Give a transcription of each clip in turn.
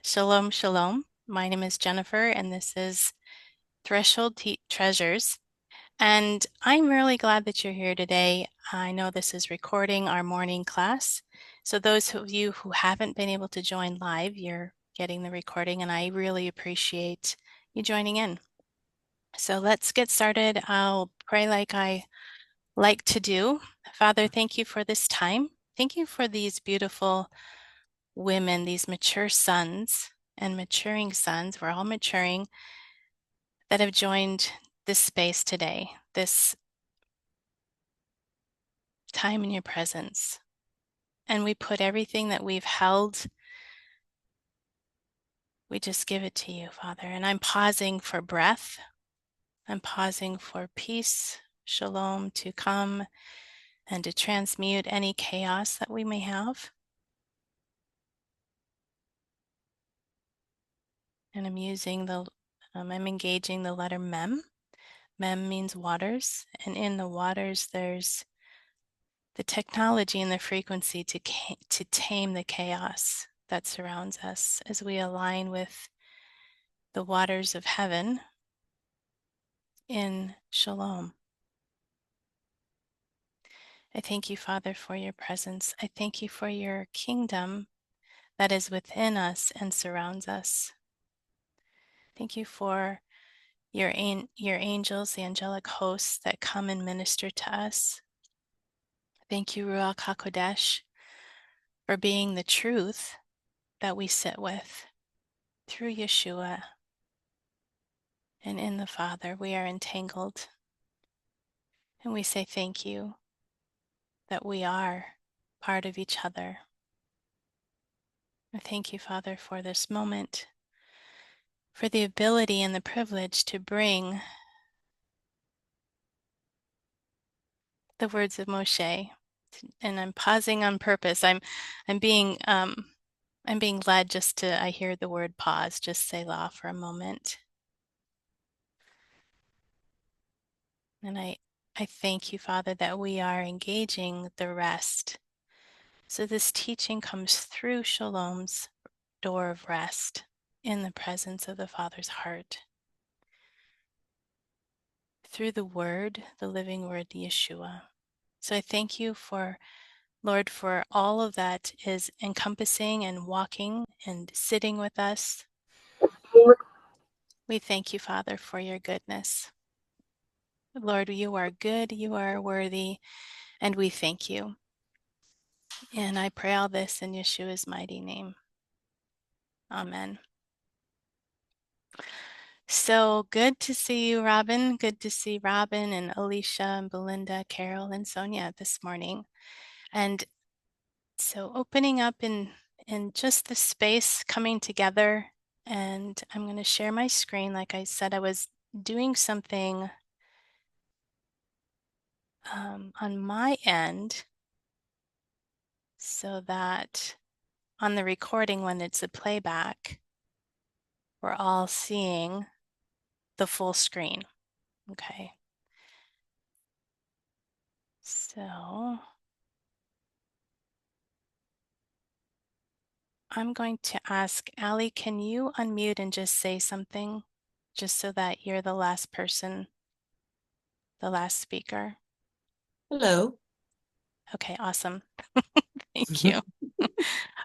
Shalom, shalom. My name is Jennifer, and this is Threshold Treasures. And I'm really glad that you're here today. I know this is recording our morning class. So, those of you who haven't been able to join live, you're getting the recording, and I really appreciate you joining in. So, let's get started. I'll pray like I like to do. Father, thank you for this time. Thank you for these beautiful women, these mature sons and maturing sons, we're all maturing, that have joined this space today, this time in your presence. And we put everything that we've held, we just give it to you, Father. And I'm pausing for breath. I'm pausing for peace, shalom, to come and to transmute any chaos that we may have. And I'm engaging the letter Mem. Mem means waters, and in the waters there's the technology and the frequency to tame the chaos that surrounds us as we align with the waters of heaven in shalom. I thank you, Father, for your presence. I thank you for your kingdom that is within us and surrounds us. Thank you for your angels, the angelic hosts that come and minister to us. Thank you, Ruach HaKodesh, for being the truth that we sit with through Yeshua. And in the Father, we are entangled. And we say thank you that we are part of each other. I thank you, Father, for this moment, for the ability and the privilege to bring the words of Moshe. And I'm pausing on purpose. I'm being led just to, I hear the word pause, just Selah for a moment. And I thank you, Father, that we are engaging the rest. So this teaching comes through Shalom's door of rest in the presence of the Father's heart. Through the Word, the living Word, Yeshua. So I thank you for, Lord, for all of that is encompassing and walking and sitting with us. We thank you, Father, for your goodness. Lord, you are good, you are worthy, and we thank you. And I pray all this in Yeshua's mighty name. Amen. So good to see you, Robin. Good to see Robin and Alicia and Belinda, Carol and Sonia this morning. And so opening up in just the space coming together, and I'm going to share my screen. Like I said, I was doing something on my end so that on the recording, when it's a playback, we're all seeing the full screen. Okay. So I'm going to ask Allie, can you unmute and just say something just so that you're the last person, the last speaker? Hello. Okay, awesome. Thank you. All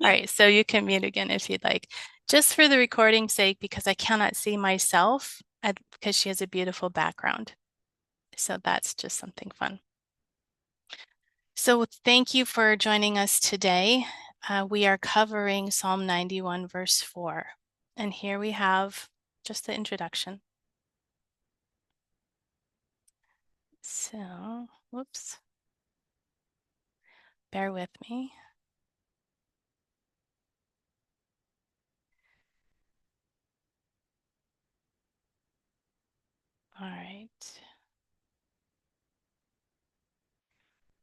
right, so you can mute again if you'd like. Just for the recording's sake, because I cannot see myself, because she has a beautiful background. So that's just something fun. So thank you for joining us today. We are covering Psalm 91, verse 4. And here we have just the introduction. So, whoops. Bear with me. All right.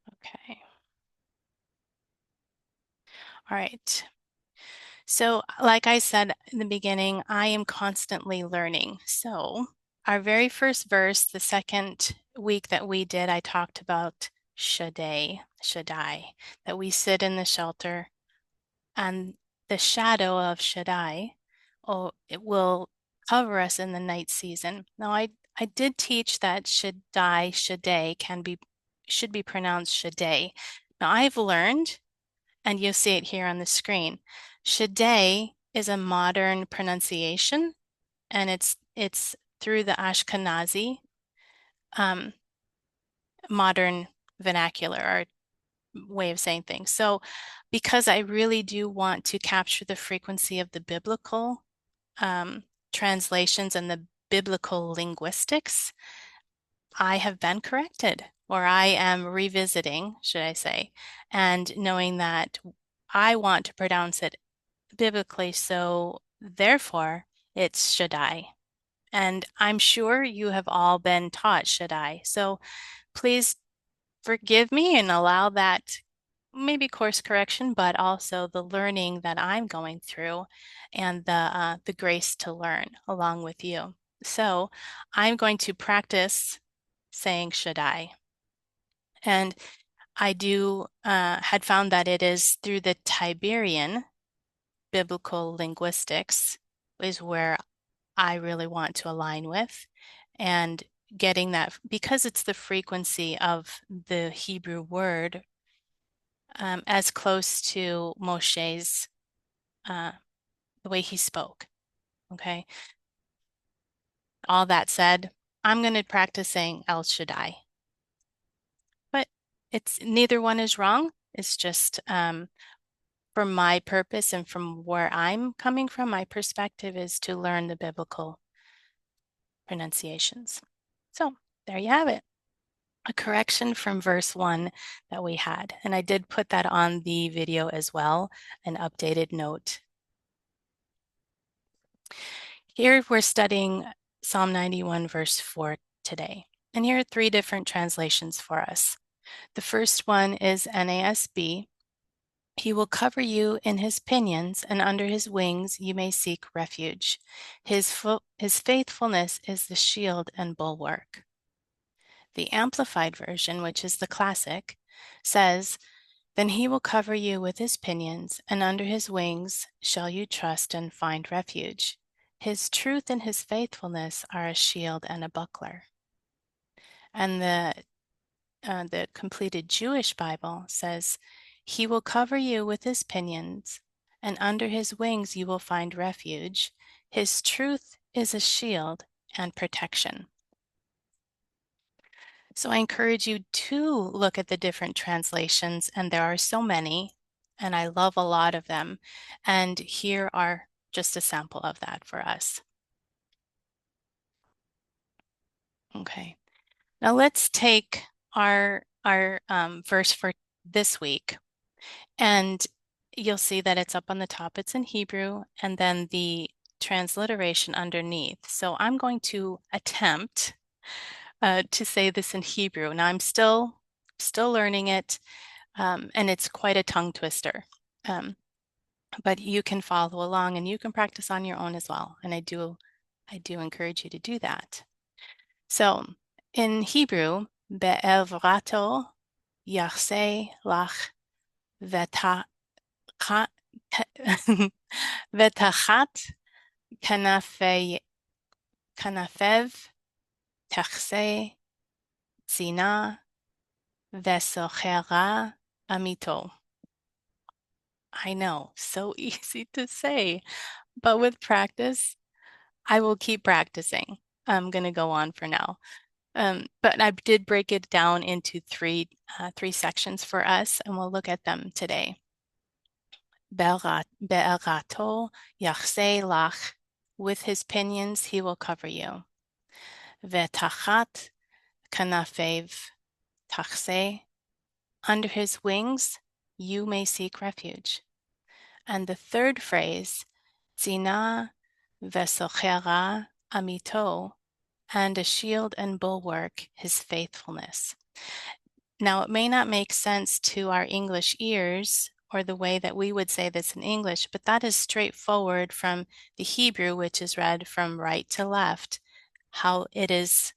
Okay. All right. So, like I said in the beginning, I am constantly learning. So, our very first verse, the second week that we did, I talked about Shaddai, that we sit in the shelter and the shadow of Shaddai. it will cover us in the night season. Now, I did teach that Shaddai, Shaddai should be pronounced Shaddai. Now, I've learned, and you'll see it here on the screen, Shaddai is a modern pronunciation, and it's through the Ashkenazi um, modern vernacular or way of saying things. So, because I really do want to capture the frequency of the biblical translations and the biblical linguistics, I have been corrected, or I am revisiting, should I say, and knowing that I want to pronounce it biblically, so therefore it's Shaddai. And I'm sure you have all been taught Shaddai. So please forgive me and allow that maybe course correction, but also the learning that I'm going through and the grace to learn along with you. So I'm going to practice saying Shaddai. And I do had found that it is through the Tiberian biblical linguistics is where I really want to align with, and getting that because it's the frequency of the Hebrew word as close to Moshe's uh, the way he spoke. Okay. All that said, I'm going to practice saying El Shaddai, but it's neither one is wrong. It's just for my purpose and from where I'm coming from, my perspective is to learn the biblical pronunciations. So there you have it. A correction from verse 1 that we had. And I did put that on the video as well, an updated note. Here we're studying Psalm 91, verse 4 today. And here are 3 different translations for us. The first one is NASB. He will cover you in his pinions, and under his wings you may seek refuge. His faithfulness is the shield and bulwark. The Amplified Version, which is the classic, says, Then he will cover you with his pinions, and under his wings shall you trust and find refuge. His truth and his faithfulness are a shield and a buckler. And the completed Jewish Bible says, He will cover you with his pinions, and under his wings you will find refuge. His truth is a shield and protection. So I encourage you to look at the different translations, and there are so many, and I love a lot of them. And here are just a sample of that for us. Okay, now let's take our verse for this week, and you'll see that it's up on the top. It's in Hebrew, and then the transliteration underneath. So I'm going to attempt to say this in Hebrew. Now I'm still learning it, and it's quite a tongue twister. But you can follow along and you can practice on your own as well. And I do encourage you to do that. So in Hebrew, be'evrato yachse lach vetachat kanafev techse tzina vesochera amito. I know, so easy to say, but with practice, I will keep practicing. I'm going to go on for now. But I did break it down into three sections for us, and we'll look at them today. Be'erato yachse lach, with his pinions he will cover you. Ve'tachat kanafev tachse, under his wings you may seek refuge. And the third phrase, Zina vesochera amito, and a shield and bulwark, his faithfulness. Now, it may not make sense to our English ears or the way that we would say this in English, but that is straightforward from the Hebrew, which is read from right to left, how it is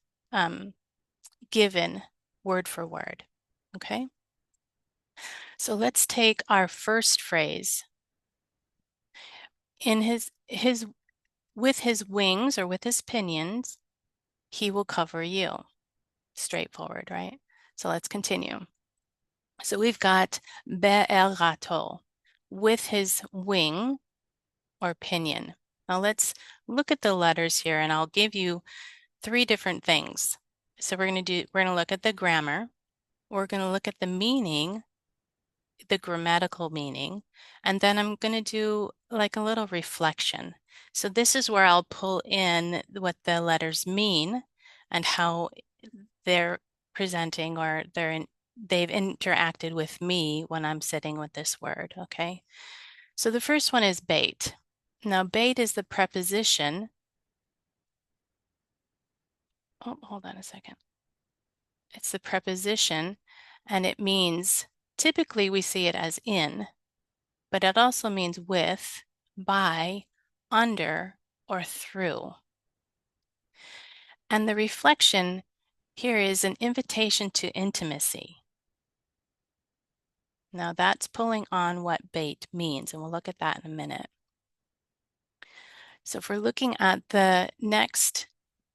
given word for word. Okay? So let's take our first phrase. In his with his wings or with his pinions, he will cover you. Straightforward, right? So let's continue. So we've got be'erato, with his wing or pinion. Now let's look at the letters here, and I'll give you 3 different things. So we're going to look at the grammar, we're going to look at the meaning, the grammatical meaning, and then I'm going to do like a little reflection. So this is where I'll pull in what the letters mean and how they're presenting or they've interacted with me when I'm sitting with this word, okay? So the first one is bait. Now bait is the preposition. Oh, hold on a second. It's the preposition, and it means, typically we see it as in, but it also means with, by, under, or through. And the reflection here is an invitation to intimacy. Now that's pulling on what bait means, and we'll look at that in a minute. So if we're looking at the next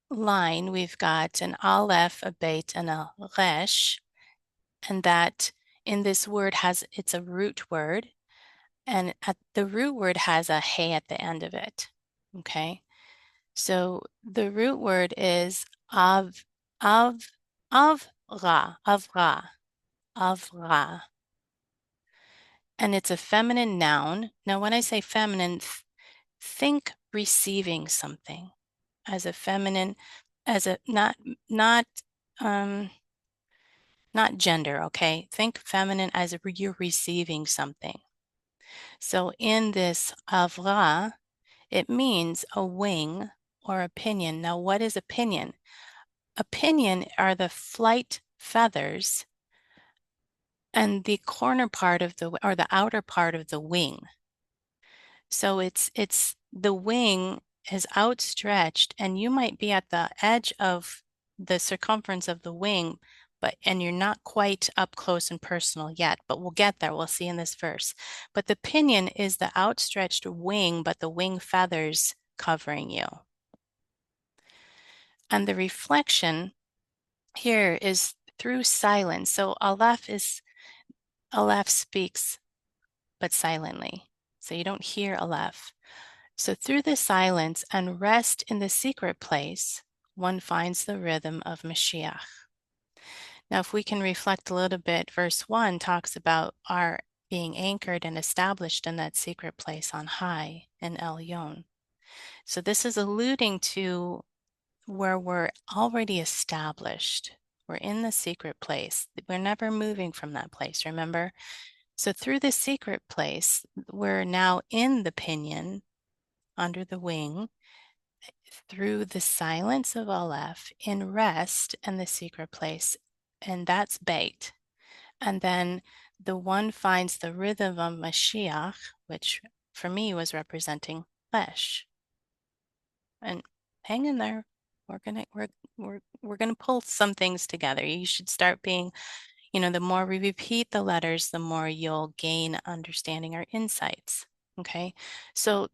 line, we've got an aleph, a beit, and a resh, and that in this word it's a root word, and the root word has a hey at the end of it, okay? So the root word is av, avra, avra. And it's a feminine noun. Now, when I say feminine, think receiving something as a feminine, as a not gender, okay? Think feminine as you're receiving something. So in this avra, it means a wing or a pinion. Now, what is a pinion? A pinion are the flight feathers and the corner part of the outer part of the wing. So it's the wing is outstretched, and you might be at the edge of the circumference of the wing, and you're not quite up close and personal yet, but we'll get there. We'll see in this verse. But the pinion is the outstretched wing, but the wing feathers covering you. And the reflection here is through silence. So Aleph speaks, but silently. So you don't hear Aleph. So through the silence and rest in the secret place, one finds the rhythm of Mashiach. Now, if we can reflect a little bit, verse 1 talks about our being anchored and established in that secret place on high in Elyon. So this is alluding to where we're already established. We're in the secret place. We're never moving from that place, remember? So through the secret place, we're now in the pinion, under the wing, through the silence of Aleph, in rest and the secret place, and that's bait. And then the one finds the rhythm of Mashiach, which for me was representing flesh. And hang in there. We're gonna pull some things together. You should start being, the more we repeat the letters, the more you'll gain understanding or insights. Okay, so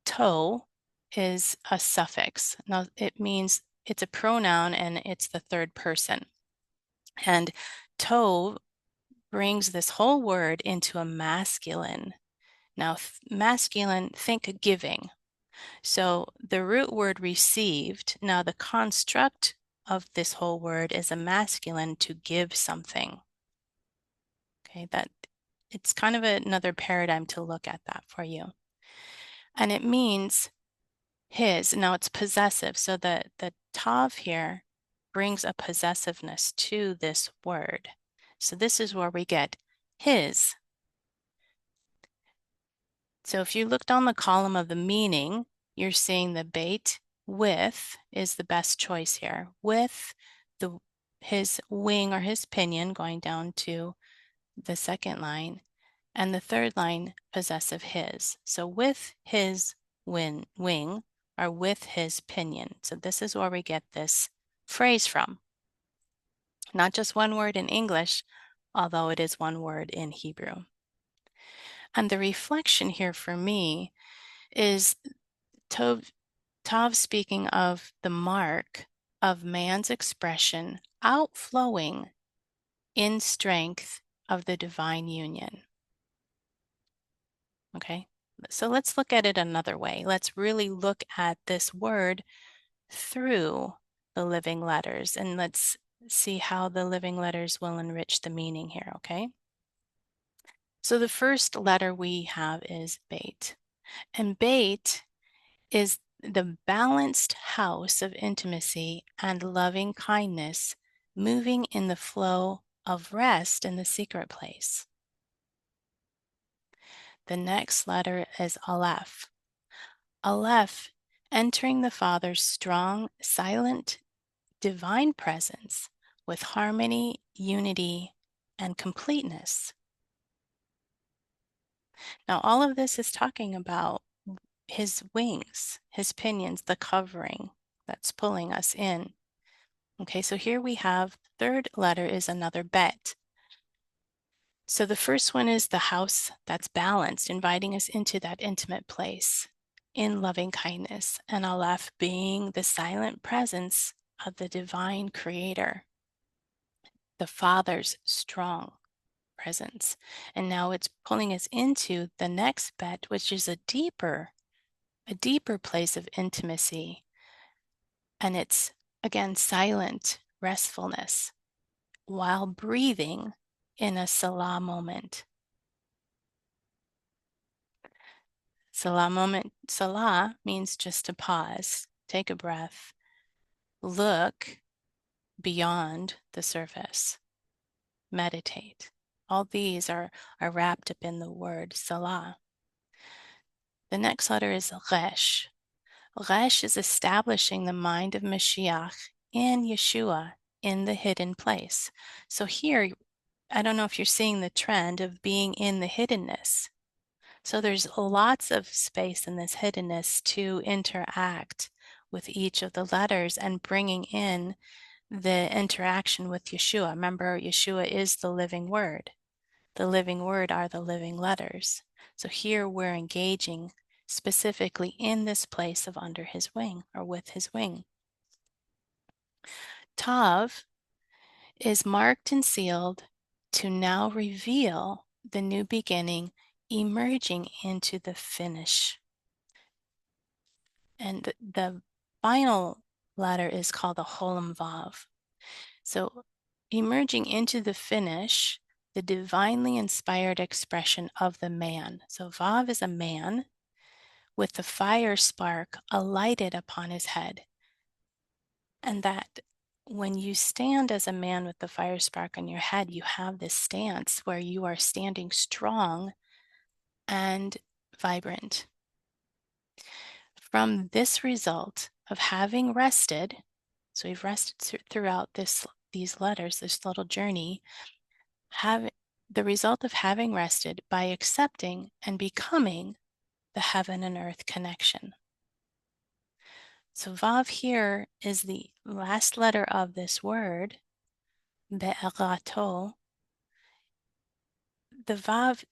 toe is a suffix. Now it means it's a pronoun and it's the third person. And toe brings this whole word into a masculine. Now, masculine, think giving. So the root word received, now the construct of this whole word is a masculine, to give something. Okay, that it's kind of another paradigm to look at that for you. And it means his. Now it's possessive. So the tav here brings a possessiveness to this word. So this is where we get his. So if you looked on the column of the meaning, you're seeing the bait with is the best choice here. With his wing or his pinion going down to the second line, and the third line possessive his. So with his wing or with his pinion. So this is where we get this phrase from. Not just one word in English, although it is one word in Hebrew. And the reflection here for me is Tov Tav speaking of the mark of man's expression outflowing in strength of the divine union. Okay, so let's look at it another way. Let's really look at this word through the living letters, and let's see how the living letters will enrich the meaning here, okay? So the first letter we have is Beit, and Beit is the balanced house of intimacy and loving kindness, moving in the flow of rest in the secret place. The next letter is Aleph. Aleph, entering the Father's strong, silent, divine presence with harmony, unity, and completeness. Now, all of this is talking about his wings, his pinions, the covering that's pulling us in. Okay, so here we have the third letter is another Bet. So the first one is the house that's balanced, inviting us into that intimate place in loving kindness, and Aleph being the silent presence of the divine creator, the Father's strong presence. And now it's pulling us into the next Bet, which is a deeper place of intimacy. And it's again silent restfulness while breathing in a Salah moment. Salah means just to pause, take a breath, look beyond the surface, meditate. All these are wrapped up in the word Salah. The next letter is Resh. Resh is establishing the mind of Mashiach in Yeshua in the hidden place. So here, I don't know if you're seeing the trend of being in the hiddenness. So there's lots of space in this hiddenness to interact with each of the letters and bringing in the interaction with Yeshua. Remember, Yeshua is the living word. The living word are the living letters. So here we're engaging specifically in this place of under his wing or with his wing. Tav is marked and sealed to now reveal the new beginning emerging into the finish. And the final letter is called the Holam Vav. So emerging into the finish, the divinely inspired expression of the man. So Vav is a man with the fire spark alighted upon his head. And that when you stand as a man with the fire spark on your head, you have this stance where you are standing strong and vibrant. From this result of having rested, so we've rested throughout these letters, this little journey, the result of having rested by accepting and becoming the heaven and earth connection. So Vav here is the last letter of this word, Be'erato. The Vav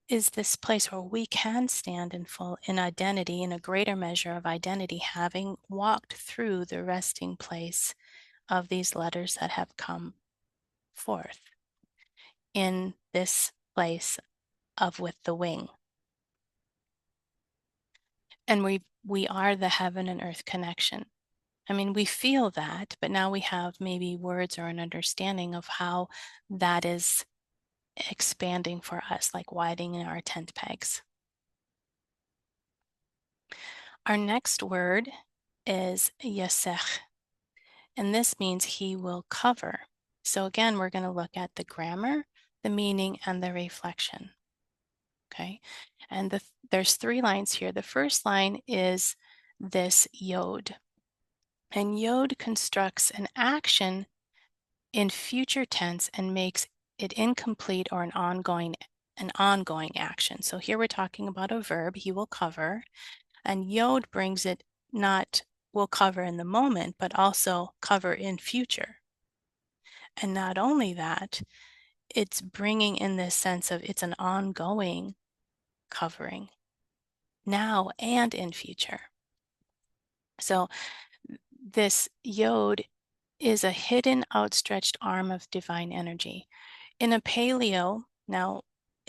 is this place where we can stand in identity, in a greater measure of identity, having walked through the resting place of these letters that have come forth in this place of with the wing. And we are the heaven and earth connection. I mean, we feel that, but now we have maybe words or an understanding of how that is expanding for us, like widening our tent pegs. Our next word is yasech, and this means he will cover. So again, we're going to look at the grammar, the meaning, and the reflection. Okay, and there's 3 lines here. The first line is this yod, and yod constructs an action in future tense and makes it incomplete or an ongoing action. So here we're talking about a verb, he will cover, and yod brings it not will cover in the moment, but also cover in future. And not only that, it's bringing in this sense of it's an ongoing covering now and in future. So this yod is a hidden outstretched arm of divine energy. In a paleo, now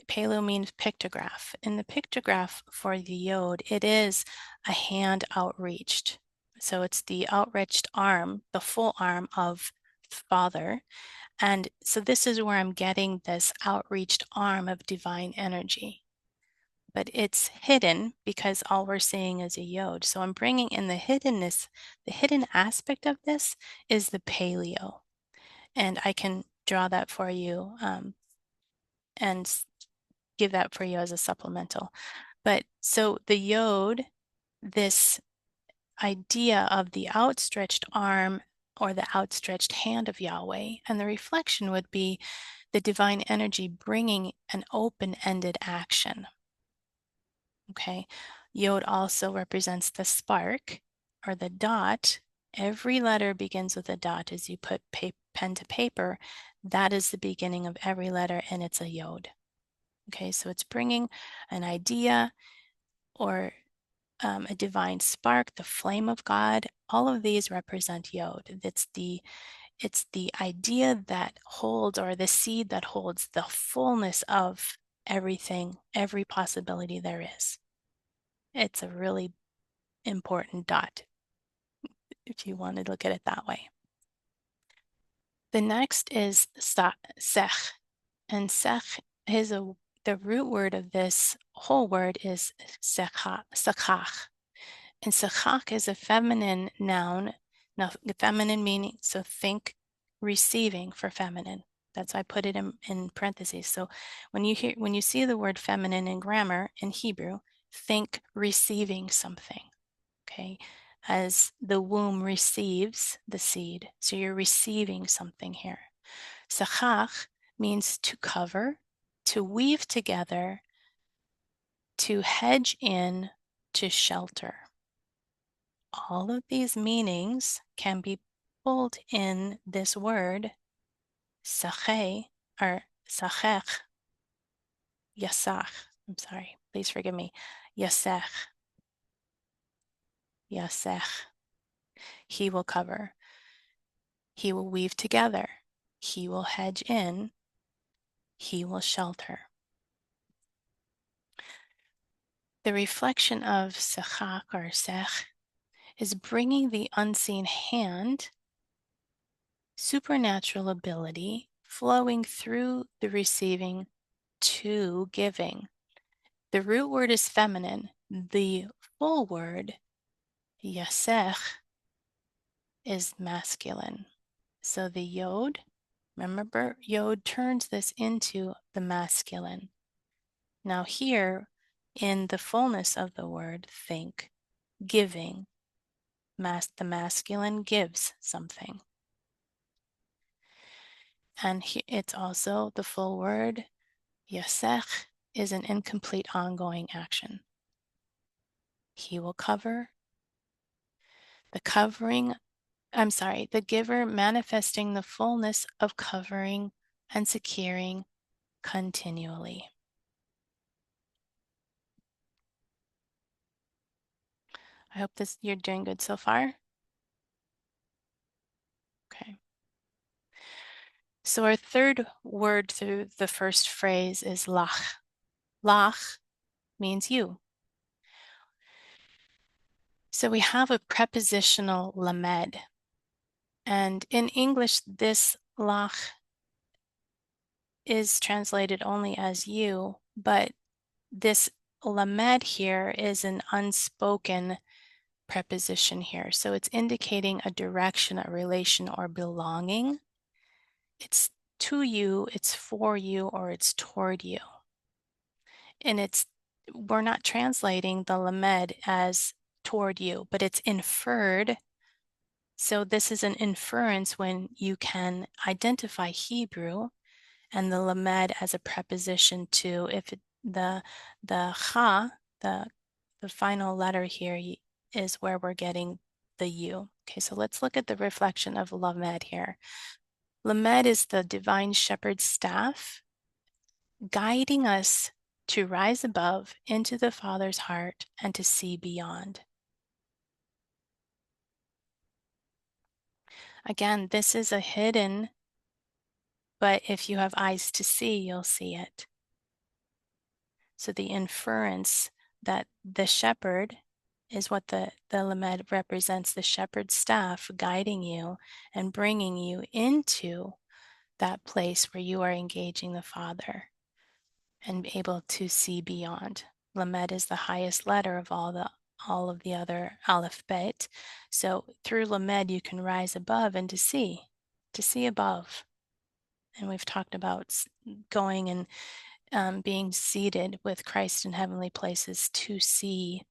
paleo means pictograph. In the pictograph for the yod, it is a hand outreached. So it's the outreached arm, the full arm of Father. And so this is where I'm getting this outreached arm of divine energy. But it's hidden because all we're seeing is a yod. So I'm bringing in the hiddenness. The hidden aspect of this is the paleo. And I can draw that for you and give that for you as a supplemental. But so the yod, this idea of the outstretched arm or the outstretched hand of Yahweh, and the reflection would be the divine energy bringing an open-ended action. Okay, yod also represents the spark or the dot. Every letter begins with a dot as you put pen to paper. That is the beginning of every letter, and it's a yod. Okay, so it's bringing an idea or a divine spark, the flame of God. All of these represent yod. It's the idea that holds, or the seed that holds the fullness of everything, every possibility there is. It's a really important dot, if you want to look at it that way. The next is sech, and sech is the root word of this whole word is sakach. And sechach is a feminine noun. Now, feminine meaning, so think receiving for feminine. That's why I put it in parentheses. So when you see the word feminine in grammar in Hebrew, think receiving something. Okay, as the womb receives the seed. So you're receiving something here. Sechach means to cover, to weave together, to hedge in, to shelter. All of these meanings can be pulled in this word, sacheh, or sachech, yasach. I'm sorry, please forgive me. Yasech, yasech. He will cover. He will weave together. He will hedge in. He will shelter. The reflection of sechach or sech is bringing the unseen hand, supernatural ability, flowing through the receiving to giving. The root word is feminine. The full word, yasech, is masculine. So the yod, remember, yod turns this into the masculine. Now here, in the fullness of the word, think giving. The masculine gives something. And it's also the full word, yasech, is an incomplete ongoing action. He will cover. The giver manifesting the fullness of covering and securing continually. I hope you're doing good so far. Okay. So our third word through the first phrase is lach. Lach means you. So we have a prepositional lamed. And in English, this lach is translated only as you, but this lamed here is an unspoken preposition here. So it's indicating a direction, a relation, or belonging. It's to you, it's for you, or it's toward you. And we're not translating the lamed as toward you, but it's inferred. So this is an inference when you can identify Hebrew and the lamed as a preposition to, if the cha, the final letter here is where we're getting the U. Okay, so let's look at the reflection of lamed here. Lamed is the divine shepherd's staff, guiding us to rise above into the Father's heart and to see beyond. Again, this is a hidden, but if you have eyes to see, you'll see it. So the inference that the shepherd is what the lamed represents, the shepherd's staff guiding you and bringing you into that place where you are engaging the Father and able to see beyond. Lamed is the highest letter of all of the other alphabet. So through Lamed you can rise above and to see above. And we've talked about going and being seated with Christ in heavenly places to see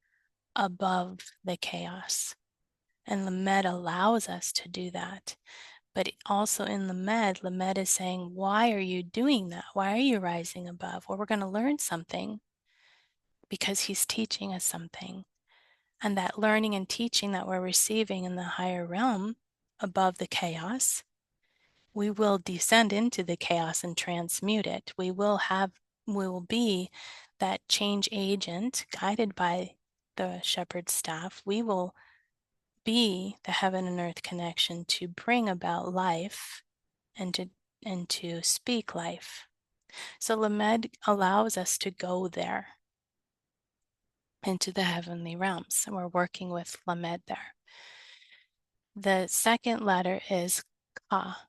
above the chaos. And Lamed allows us to do that. But also in Lamed is saying, why are you doing that? Why are you rising above? Well, we're going to learn something because he's teaching us something. And that learning and teaching that we're receiving in the higher realm above the chaos, we will descend into the chaos and transmute it. We will be that change agent guided by the shepherd's staff. We will be the heaven and earth connection to bring about life and to speak life. So Lamed allows us to go there into the heavenly realms, and we're working with Lamed there. The second letter is Ka.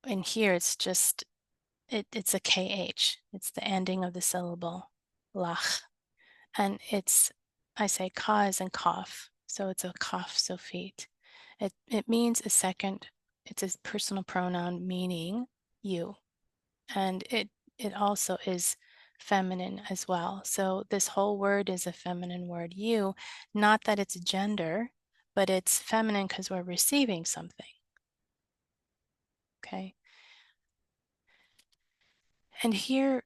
And here it's just it's a KH. It's the ending of the syllable lach. And I say Ka as in cough. So it's a kaf sofit. It means it's a personal pronoun meaning you. And it also is feminine as well. So this whole word is a feminine word, you, not that it's gender, but it's feminine because we're receiving something. Okay. And here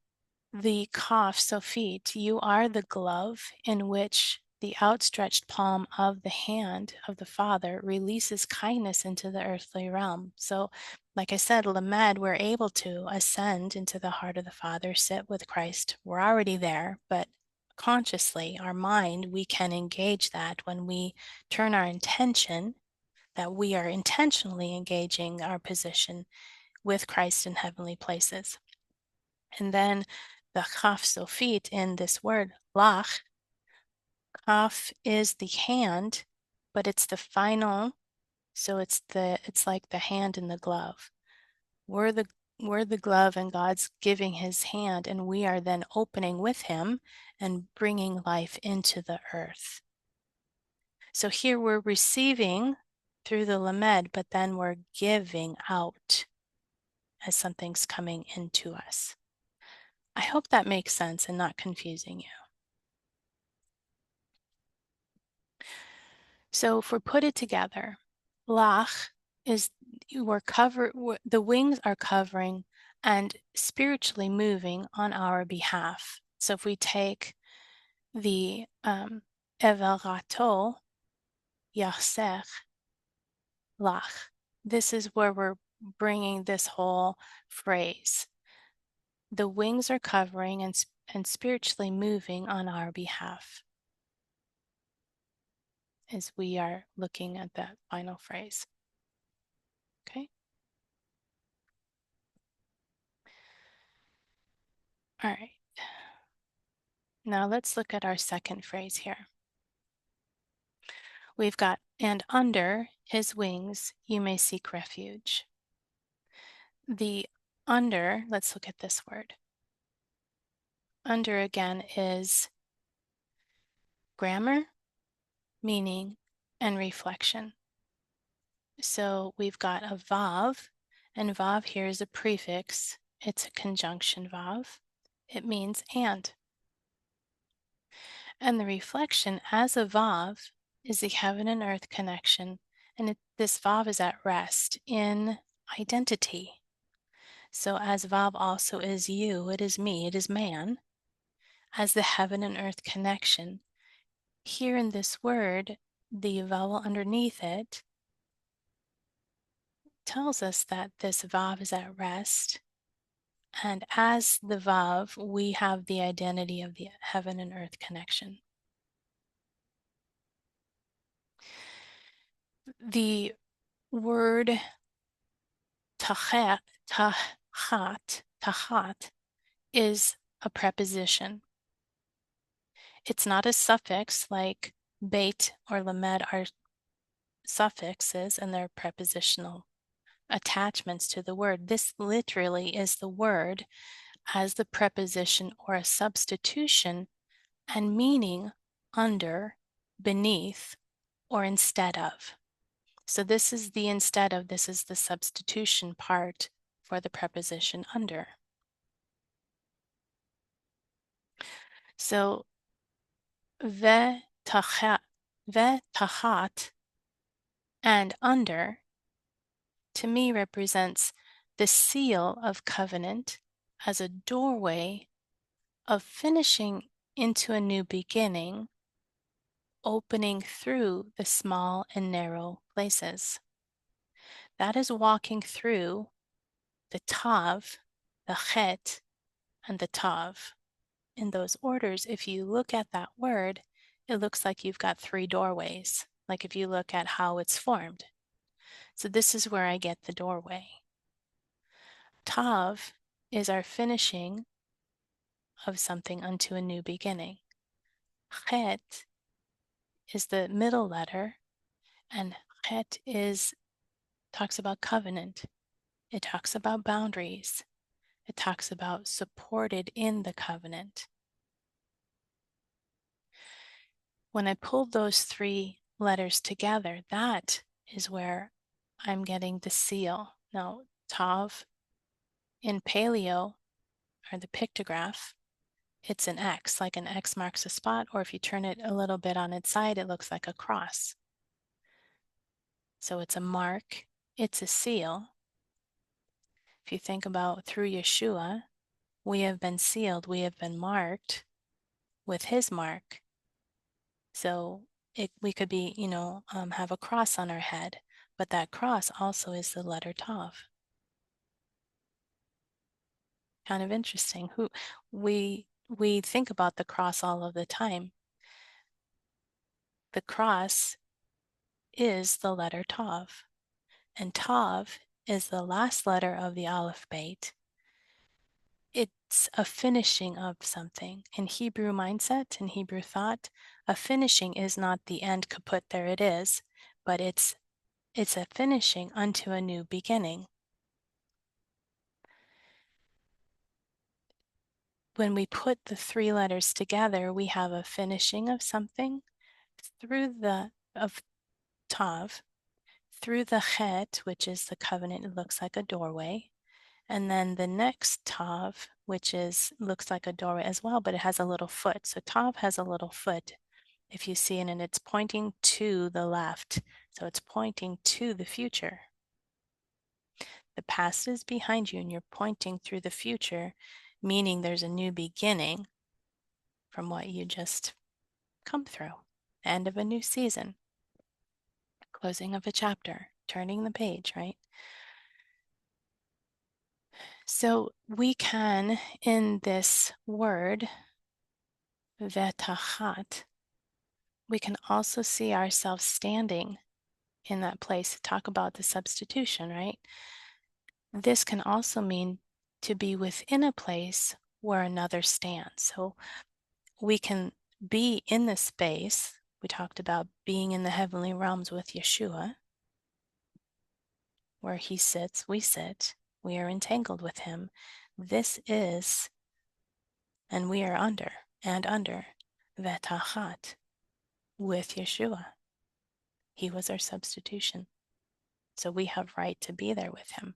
the kaf sofit, you are the glove in which the outstretched palm of the hand of the Father releases kindness into the earthly realm. So, like I said, Lamed, we're able to ascend into the heart of the Father, sit with Christ. We're already there, but consciously, our mind, we can engage that when we turn our intention, that we are intentionally engaging our position with Christ in heavenly places. And then the kaf sofit in this word, lach, kaf is the hand, but it's the final, so it's like the hand in the glove. We're the glove and God's giving his hand, and we are then opening with him and bringing life into the earth. So here we're receiving through the lamed, but then we're giving out as something's coming into us. I hope that makes sense and not confusing you. So if we put it together, lach is the wings are covering and spiritually moving on our behalf. So if we take the everato yachsech lach, this is where we're bringing this whole phrase. The wings are covering and spiritually moving on our behalf, as we are looking at that final phrase. Okay. All right. Now let's look at our second phrase here. We've got, and under his wings you may seek refuge. The under, let's look at this word. Under again is grammar, meaning, and reflection. So we've got a vav, and vav here is a prefix. It's a conjunction vav. It means and. And the reflection as a vav is the heaven and earth connection. And this vav is at rest in identity. So as vav also is you, it is me, it is man, as the heaven and earth connection. Here in this word, the vowel underneath it tells us that this vav is at rest. And as the vav, we have the identity of the heaven and earth connection. The word tachat is a preposition. It's not a suffix like beit or lamed are suffixes, and they're prepositional attachments to the word. This literally is the word as the preposition or a substitution and meaning under, beneath, or instead of. So this is the instead of, this is the substitution part for the preposition under. So ve tachat and under to me represents the seal of covenant as a doorway of finishing into a new beginning, opening through the small and narrow places. That is walking through the tav, the chet, and the tav. In those orders, if you look at that word, it looks like you've got 3 doorways, like if you look at how it's formed. So this is where I get the doorway. Tav is our finishing of something unto a new beginning. Chet is the middle letter, and chet talks about covenant. It talks about boundaries. It talks about supported in the covenant. When I pulled those 3 letters together, that is where I'm getting the seal. Now, Tav in Paleo, or the pictograph, it's an X, like an X marks a spot, or if you turn it a little bit on its side, it looks like a cross. So it's a mark, it's a seal. If you think about through Yeshua, we have been sealed, we have been marked with his mark. So we could be, have a cross on our head, but that cross also is the letter Tav. Kind of interesting. We think about the cross all of the time. The cross is the letter Tav, and Tav is the last letter of the Aleph Beit. It's a finishing of something. In Hebrew mindset, in Hebrew thought, a finishing is not the end kaput, there it is, but it's a finishing unto a new beginning. When we put the 3 letters together, we have a finishing of something through of Tav, through the Chet, which is the covenant, it looks like a doorway, and then the next Tav, which looks like a doorway as well, but it has a little foot. So Tav has a little foot, if you see it, and it's pointing to the left. So it's pointing to the future. The past is behind you and you're pointing through the future, meaning there's a new beginning from what you just come through. End of a new season, closing of a chapter, turning the page, right? So we can, in this word, vetachat, we can also see ourselves standing in that place. Talk about the substitution, right? This can also mean to be within a place where another stands. So we can be in the space. We talked about being in the heavenly realms with Yeshua, where he sits, we sit, we are entangled with him. This is, and we are under vetachat, with Yeshua. He was our substitution. So we have right to be there with him.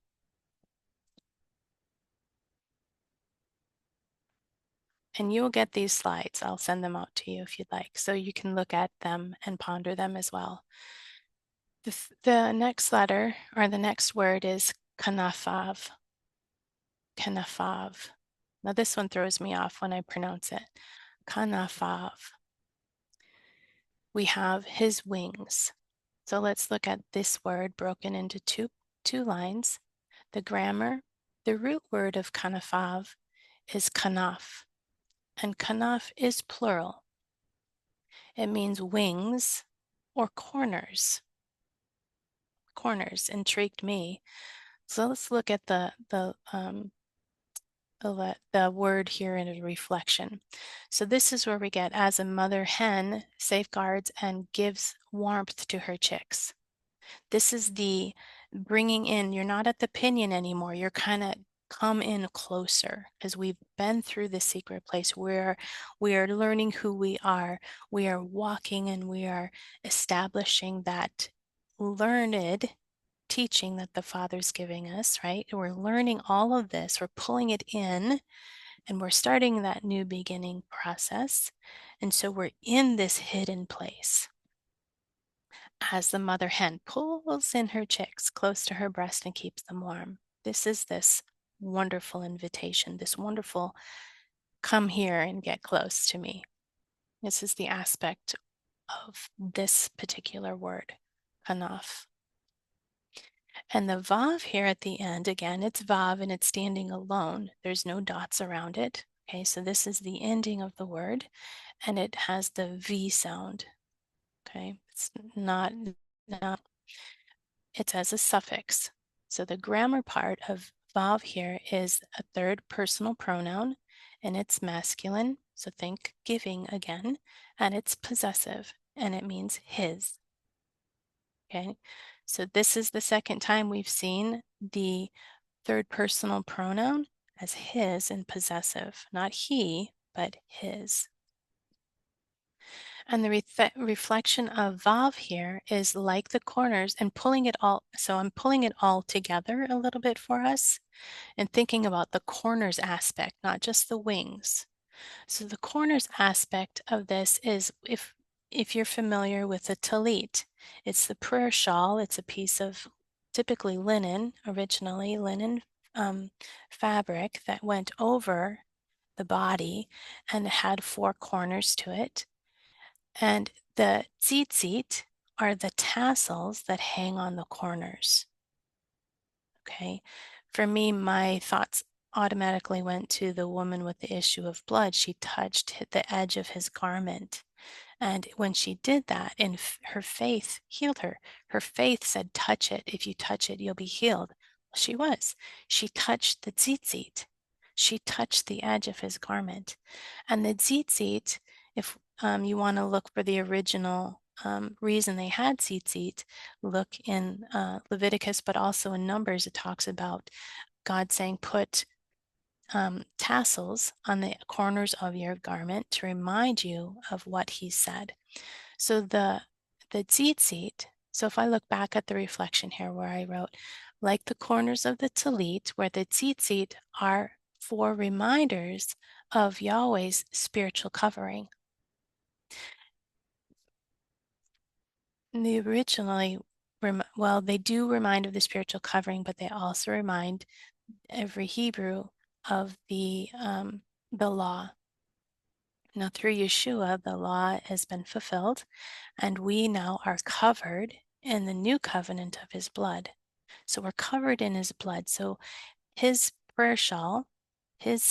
And you'll get these slides. I'll send them out to you if you'd like, so you can look at them and ponder them as well. The next letter, or the next word, is kanafav. Kanafav. Now this one throws me off when I pronounce it. Kanafav. We have his wings. So let's look at this word broken into two lines. The grammar, the root word of kanafav is kanaf, and kanaf is plural. It means wings or corners. corners intrigued me. So let's look at the word here in a reflection. So this is where we get, as a mother hen safeguards and gives warmth to her chicks. This is the bringing in. You're not at the pinion anymore. You're kind of come in closer, because we've been through the secret place where we are learning who we are. We are walking and we are establishing that learned teaching that the Father's giving us, right? We're learning all of this. We're pulling it in and we're starting that new beginning process. And so we're in this hidden place as the mother hen pulls in her chicks close to her breast and keeps them warm. This is this wonderful invitation, this wonderful come here and get close to me. This is the aspect of this particular word, kanaf. And the vav here at the end, again, it's vav and it's standing alone. There's no dots around it. Okay, so this is the ending of the word and it has the V sound. Okay, it's not, it's as a suffix. So the grammar part of vav here is a third personal pronoun and it's masculine. So think giving again, and it's possessive and it means his. Okay, so this is the second time we've seen the third personal pronoun as his in possessive, not he, but his. And the reflection of vav here is like the corners and pulling it all. So I'm pulling it all together a little bit for us and thinking about the corners aspect, not just the wings. So the corners aspect of this is, if you're familiar with a talit, it's the prayer shawl. It's a piece of typically linen, originally linen fabric that went over the body and had four corners to it. And the tzitzit are the tassels that hang on the corners. Okay. For me, my thoughts automatically went to the woman with the issue of blood. She touched the edge of his garment. And when she did that, and her faith healed her. Her faith said, touch it. If you touch it, you'll be healed. Well, she was. She touched the tzitzit. She touched the edge of his garment. And the tzitzit, if you want to look for the original reason they had tzitzit, look in Leviticus, but also in Numbers, it talks about God saying, put tassels on the corners of your garment to remind you of what he said. So the tzitzit, so if I look back at the reflection here where I wrote, like the corners of the talit, where the tzitzit are for reminders of Yahweh's spiritual covering. They originally, well, they do remind of the spiritual covering, but they also remind every Hebrew of the law. Now, through Yeshua, the law has been fulfilled, and we now are covered in the new covenant of his blood. So we're covered in his blood. So his prayer shawl, his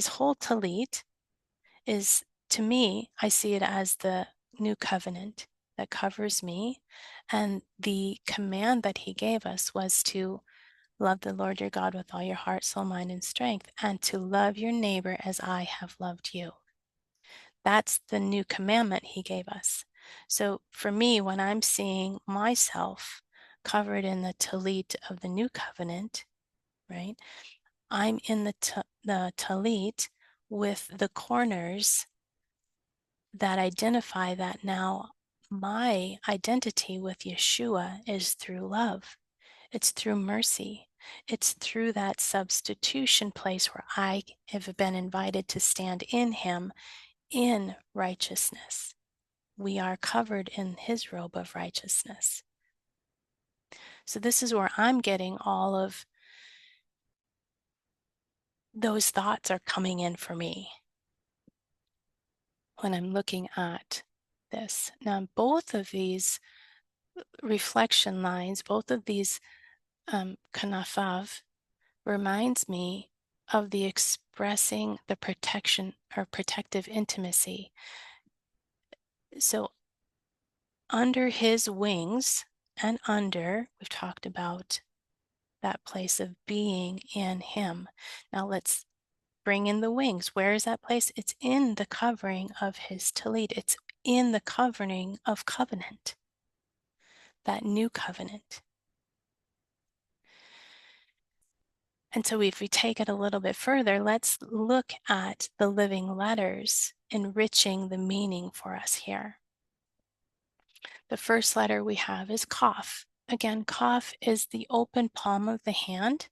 whole talit is, to me, I see it as the new covenant that covers me. And the command that he gave us was to love the Lord your God with all your heart, soul, mind, and strength, and to love your neighbor as I have loved you. That's the new commandment he gave us. So for me, when I'm seeing myself covered in the talit of the new covenant, right, I'm in the talit with the corners that identify that now my identity with Yeshua is through love. It's through mercy. It's through that substitution place where I have been invited to stand in him in righteousness. We are covered in his robe of righteousness. So this is where I'm getting all of those thoughts are coming in for me when I'm looking at this. Now, both of these reflection lines, both of these kanafav, reminds me of the expressing the protection or protective intimacy. So under his wings, and under. We've talked about that place of being in Him. Now let's bring in the wings. Where is that place? It's in the covering of His tallit. It's in the covering of covenant, that new covenant. And so if we take it a little bit further, let's look at the living letters enriching the meaning for us here. The first letter we have is Kaf. Again, Kaf is the open palm of the hand,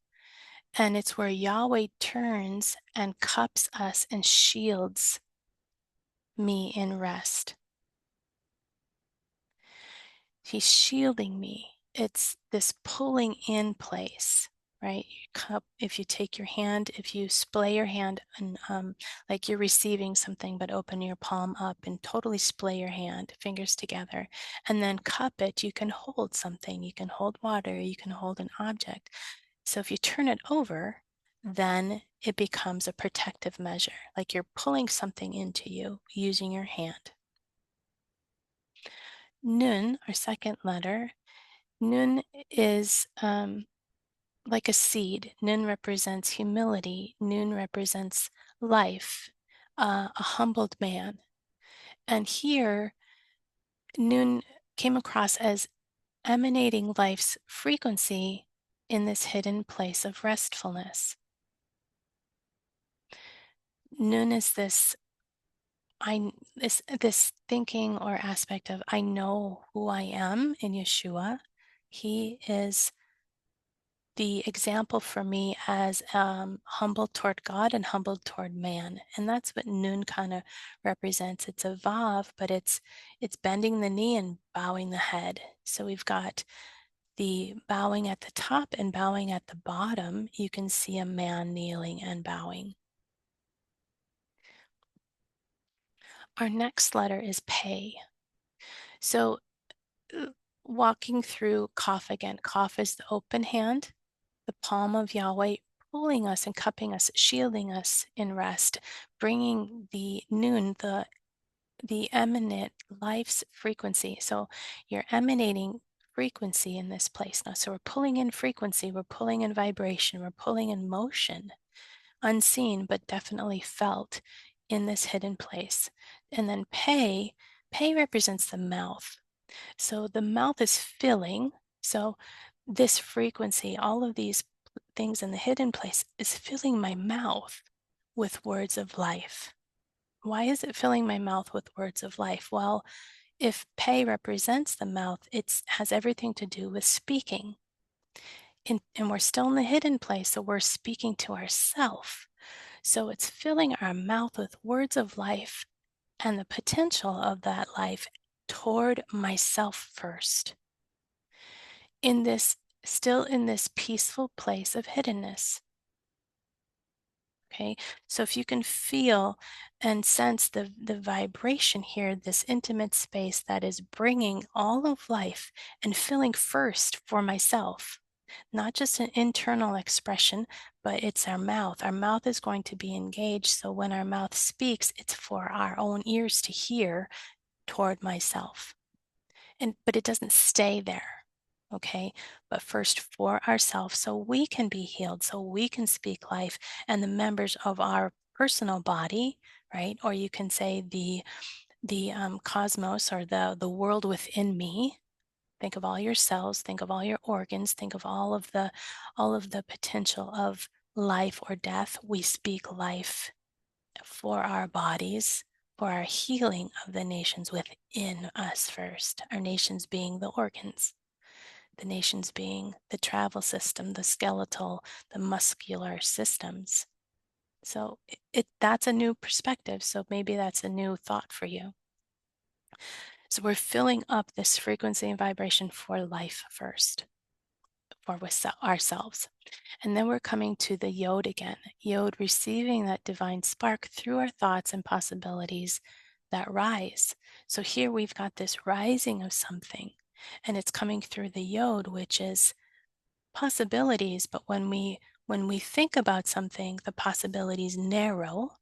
and it's where Yahweh turns and cups us and shields me in rest. He's shielding me. It's this pulling in place, right? If you take your hand, if you splay your hand and like you're receiving something, but open your palm up and totally splay your hand, fingers together, and then cup it, you can hold something. You can hold water, you can hold an object. So if you turn it over, then it becomes a protective measure, like you're pulling something into you using your hand. Nun, our second letter, Nun is like a seed. Nun represents humility. Nun represents life, a humbled man. And here, Nun came across as emanating life's frequency in this hidden place of restfulness. Nun is this thinking or aspect of I know who I am in Yeshua. He is the example for me as humble toward God and humble toward man. And that's what Nun kind of represents. It's a Vav, but it's bending the knee and bowing the head. So we've got the bowing at the top and bowing at the bottom. You can see a man kneeling and bowing. Our next letter is Pei. So walking through Kaf again. Kaf is the open hand, the palm of Yahweh pulling us and cupping us, shielding us in rest, bringing the Nun, the eminent life's frequency. So you're emanating frequency in this place now. So we're pulling in frequency, we're pulling in vibration, we're pulling in motion, unseen but definitely felt in this hidden place. And then Pei represents the mouth. So the mouth is filling. So this frequency, all of these things in the hidden place is filling my mouth with words of life. Why is it filling my mouth with words of life? Well, if Pei represents the mouth, it has everything to do with speaking. And we're still in the hidden place, so we're speaking to ourselves. So it's filling our mouth with words of life and the potential of that life toward myself first. Still in this peaceful place of hiddenness. Okay, so if you can feel and sense the vibration here, this intimate space that is bringing all of life and filling first for myself, not just an internal expression, but it's our mouth. Our mouth is going to be engaged. So when our mouth speaks, it's for our own ears to hear toward myself. But it doesn't stay there. Okay, but first for ourselves, so we can be healed, so we can speak life, and the members of our personal body, right? Or you can say the cosmos or the world within me. Think of all your cells, think of all your organs, think of all of the potential of life or death. We speak life for our bodies, for our healing of the nations within us first, our nations being the organs, the nations being the travel system, the skeletal, the muscular systems. So that's a new perspective. So maybe that's a new thought for you. So we're filling up this frequency and vibration for life first, for ourselves. And then we're coming to the Yod again. Yod, receiving that divine spark through our thoughts and possibilities that rise. So here we've got this rising of something, and it's coming through the Yod, which is possibilities. But when we think about something, the possibilities narrow.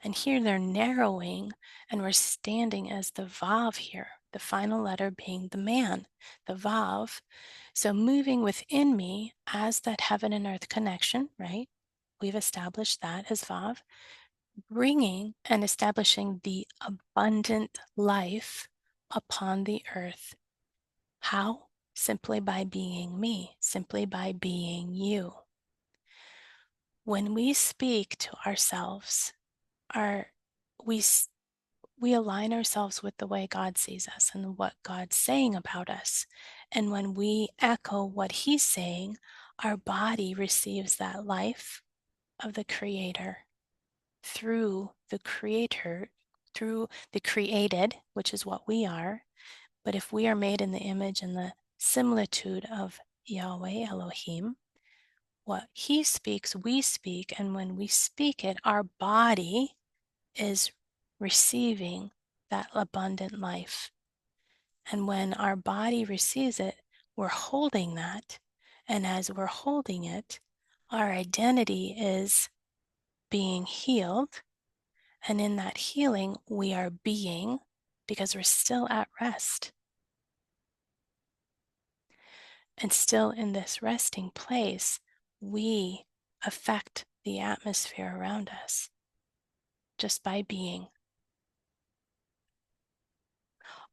And here they're narrowing, and we're standing as the Vav here, the final letter being the man, the Vav. So moving within me as that heaven and earth connection, right? We've established that as Vav, bringing and establishing the abundant life upon the earth. How? Simply by being me, simply by being you. When we speak to ourselves, our, we, we align ourselves with the way God sees us and what God's saying about us. And when we echo what He's saying, our body receives that life of the Creator through the Creator, through the created, which is what we are. But if we are made in the image and the similitude of Yahweh Elohim, what He speaks, we speak. And when we speak it, our body is receiving that abundant life. And when our body receives it, we're holding that. And as we're holding it, our identity is being healed. And in that healing, we are being, because we're still at rest. And still in this resting place, we affect the atmosphere around us just by being.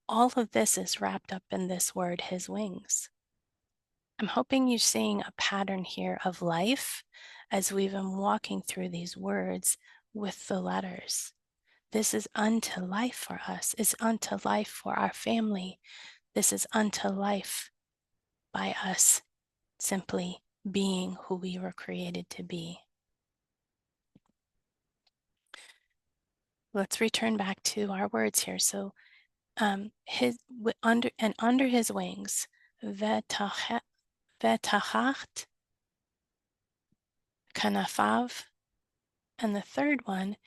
All of this is wrapped up in this word, His wings. I'm hoping you're seeing a pattern here of life as we've been walking through these words with the letters. This is unto life for us, is unto life for our family. This is unto life by us simply being who we were created to be. Let's return back to our words here. So under His wings, vetachat kanafav, and the third one,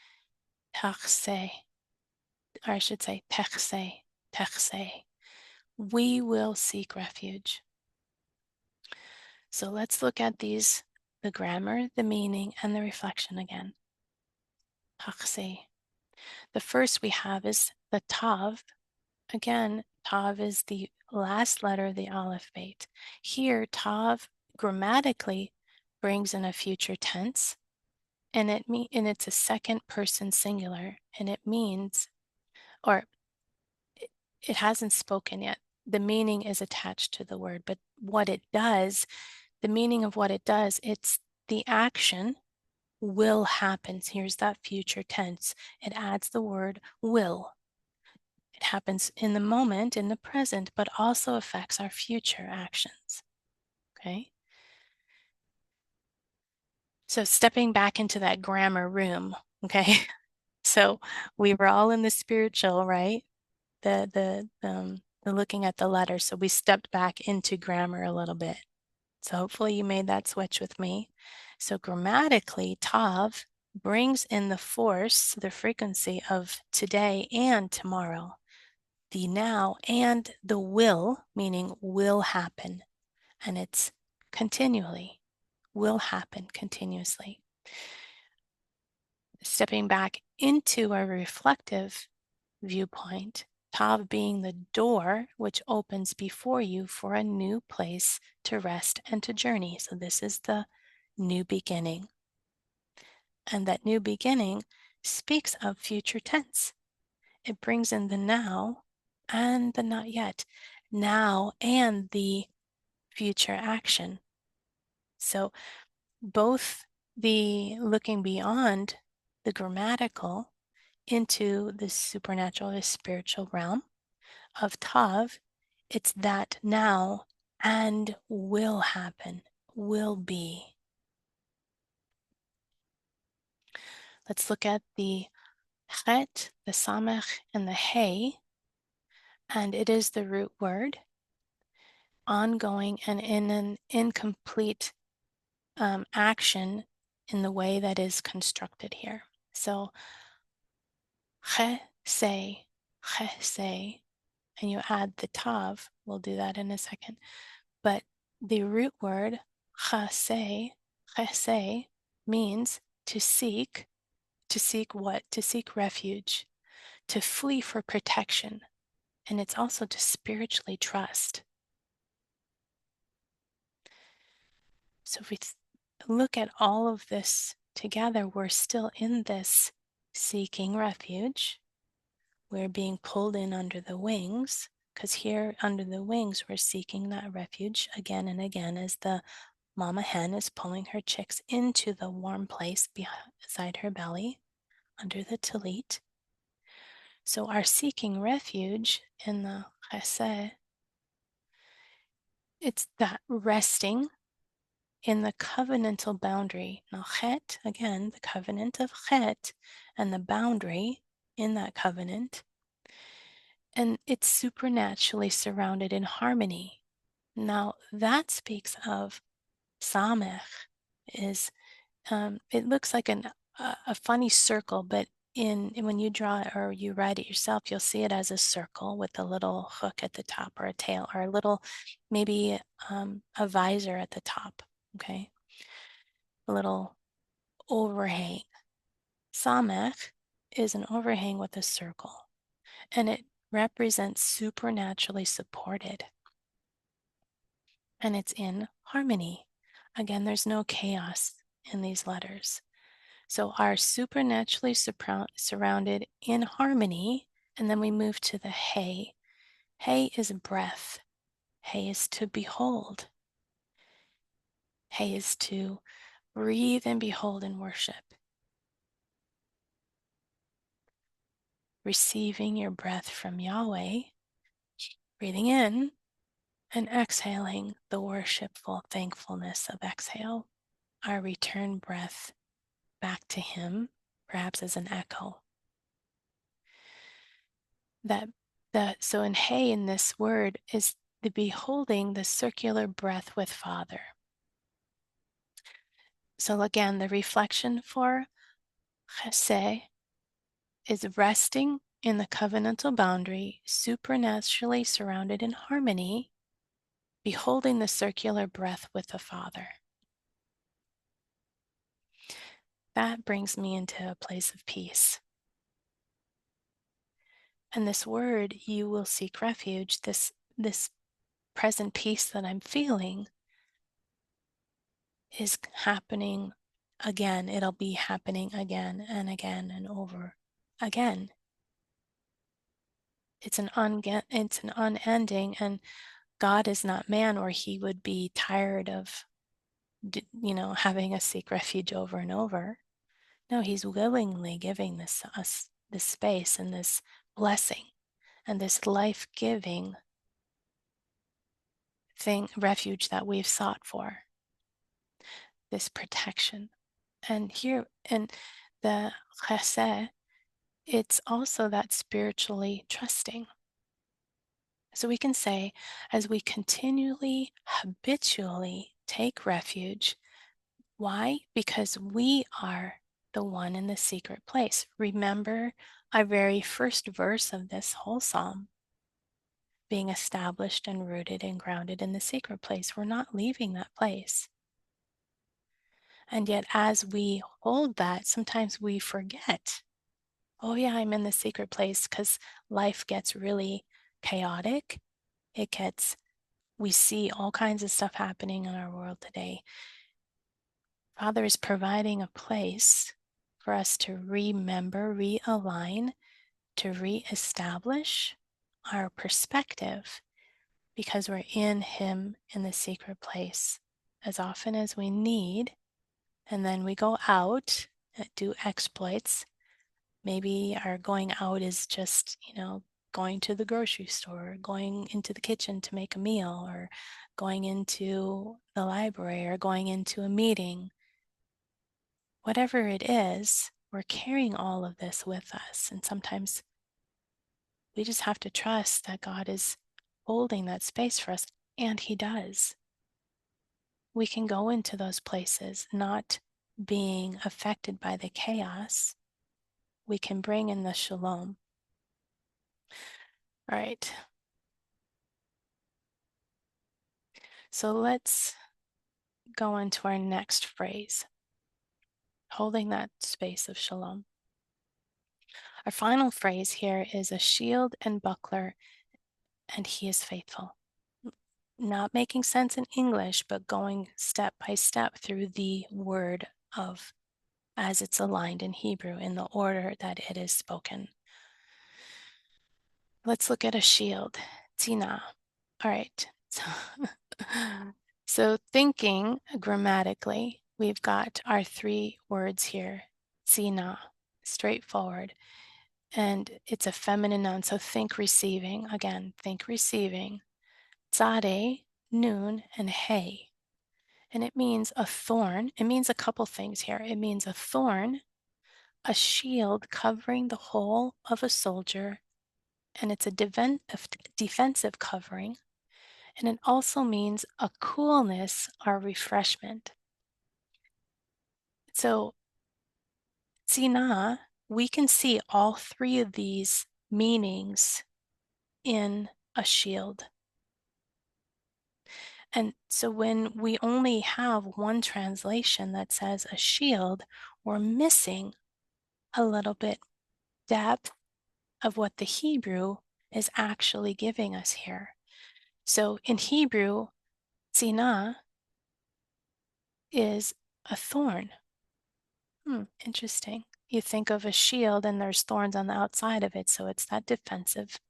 tachse, or I should say techse. We will seek refuge. So let's look at these, the grammar, the meaning, and the reflection again. Tachse. The first we have is the tav. Again, tav is the last letter of the alphabet. Here, tav grammatically brings in a future tense, and it's a second person singular, and it means, or it hasn't spoken yet. The meaning is attached to the word, but what it does, the meaning of what it does, it's the action will happen. Here's that future tense. It adds the word will. It happens in the moment, in the present, but also affects our future actions. Okay? So stepping back into that grammar room, okay? So we were all in the spiritual, right? The looking at the letters. So we stepped back into grammar a little bit. So hopefully you made that switch with me. So grammatically, tav brings in the force, the frequency of today and tomorrow, the now and the will, meaning will happen. And it's continually, will happen continuously. Stepping back into a reflective viewpoint, tav being the door which opens before you for a new place to rest and to journey. So this is the new beginning. And that new beginning speaks of future tense. It brings in the now and the not yet, now and the future action. So both the looking beyond the grammatical into the supernatural, the spiritual realm of Tav, it's that now and will happen, will be. Let's look at the Chet, the Samech, and the Hey, and it is the root word, ongoing and in an incomplete action in the way that is constructed here. So, say, and you add the tav. We'll do that in a second. But the root word chase means to seek. To seek what? To seek refuge, to flee for protection. And it's also to spiritually trust. So if we look at all of this together, we're still in this seeking refuge. We're being pulled in under the wings, because here under the wings, we're seeking that refuge again and again as the mama hen is pulling her chicks into the warm place beside her belly under the talit. So our seeking refuge in the chesed, it's that resting in the covenantal boundary. Now, chet, again, the covenant of chet and the boundary in that covenant. And it's supernaturally surrounded in harmony. Now, that speaks of samech, is it looks like a funny circle, but when you draw it or you write it yourself, you'll see it as a circle with a little hook at the top or a tail or a little, maybe a visor at the top, okay? A little overhang. Samech is an overhang with a circle, and it represents supernaturally supported, and it's in harmony. Again, there's no chaos in these letters. So are supernaturally surrounded in harmony. And then we move to the hey. Hey is breath. Hey is to behold. Hey is to breathe and behold and worship. Receiving your breath from Yahweh, breathing in and exhaling the worshipful thankfulness of exhale, our return breath back to Him, perhaps as an echo. So in hey in this word is the beholding the circular breath with Father. So again, the reflection for chesed is resting in the covenantal boundary, supernaturally surrounded in harmony, beholding the circular breath with the Father. That brings me into a place of peace. And this word, you will seek refuge, this present peace that I'm feeling is happening again. It'll be happening again and again and over again. It's an unending, and God is not man, or He would be tired of, having us seek refuge over and over. No, He's willingly giving us this space and this blessing and this life-giving refuge that we've sought for, this protection. And here in the chesed, it's also that spiritually trusting. So we can say, as we continually, habitually take refuge, why? Because we are the one in the secret place. Remember our very first verse of this whole psalm, being established and rooted and grounded in the secret place. We're not leaving that place. And yet, as we hold that, sometimes we forget. Oh, yeah, I'm in the secret place, because life gets really chaotic. We see all kinds of stuff happening in our world today. Father is providing a place for us to remember, realign, to reestablish our perspective, because we're in Him in the secret place as often as we need. And then we go out and do exploits. Maybe our going out is just, going to the grocery store, going into the kitchen to make a meal, or going into the library, or going into a meeting. Whatever it is, we're carrying all of this with us. And sometimes we just have to trust that God is holding that space for us, and He does. We can go into those places not being affected by the chaos. We can bring in the shalom. All right. So let's go into our next phrase, holding that space of shalom. Our final phrase here is a shield and buckler and he is faithful. Not making sense in English, but going step by step through the word of as it's aligned in Hebrew in the order that it is spoken. Let's look at a shield. Tzina. All right. So thinking grammatically, we've got our three words here. Tzina, straightforward. And it's a feminine noun. So think receiving. Again, think receiving. Tzade, noon, and hey. And it means a thorn. It means a couple things here. It means a thorn, a shield covering the whole of a soldier, and it's a defensive covering. And it also means a coolness or refreshment. So, Tzina, we can see all three of these meanings in a shield. And so when we only have one translation that says a shield, we're missing a little bit depth of what the Hebrew is actually giving us here. So in Hebrew, tzina is a thorn. Interesting. You think of a shield and there's thorns on the outside of it, so it's that defensive,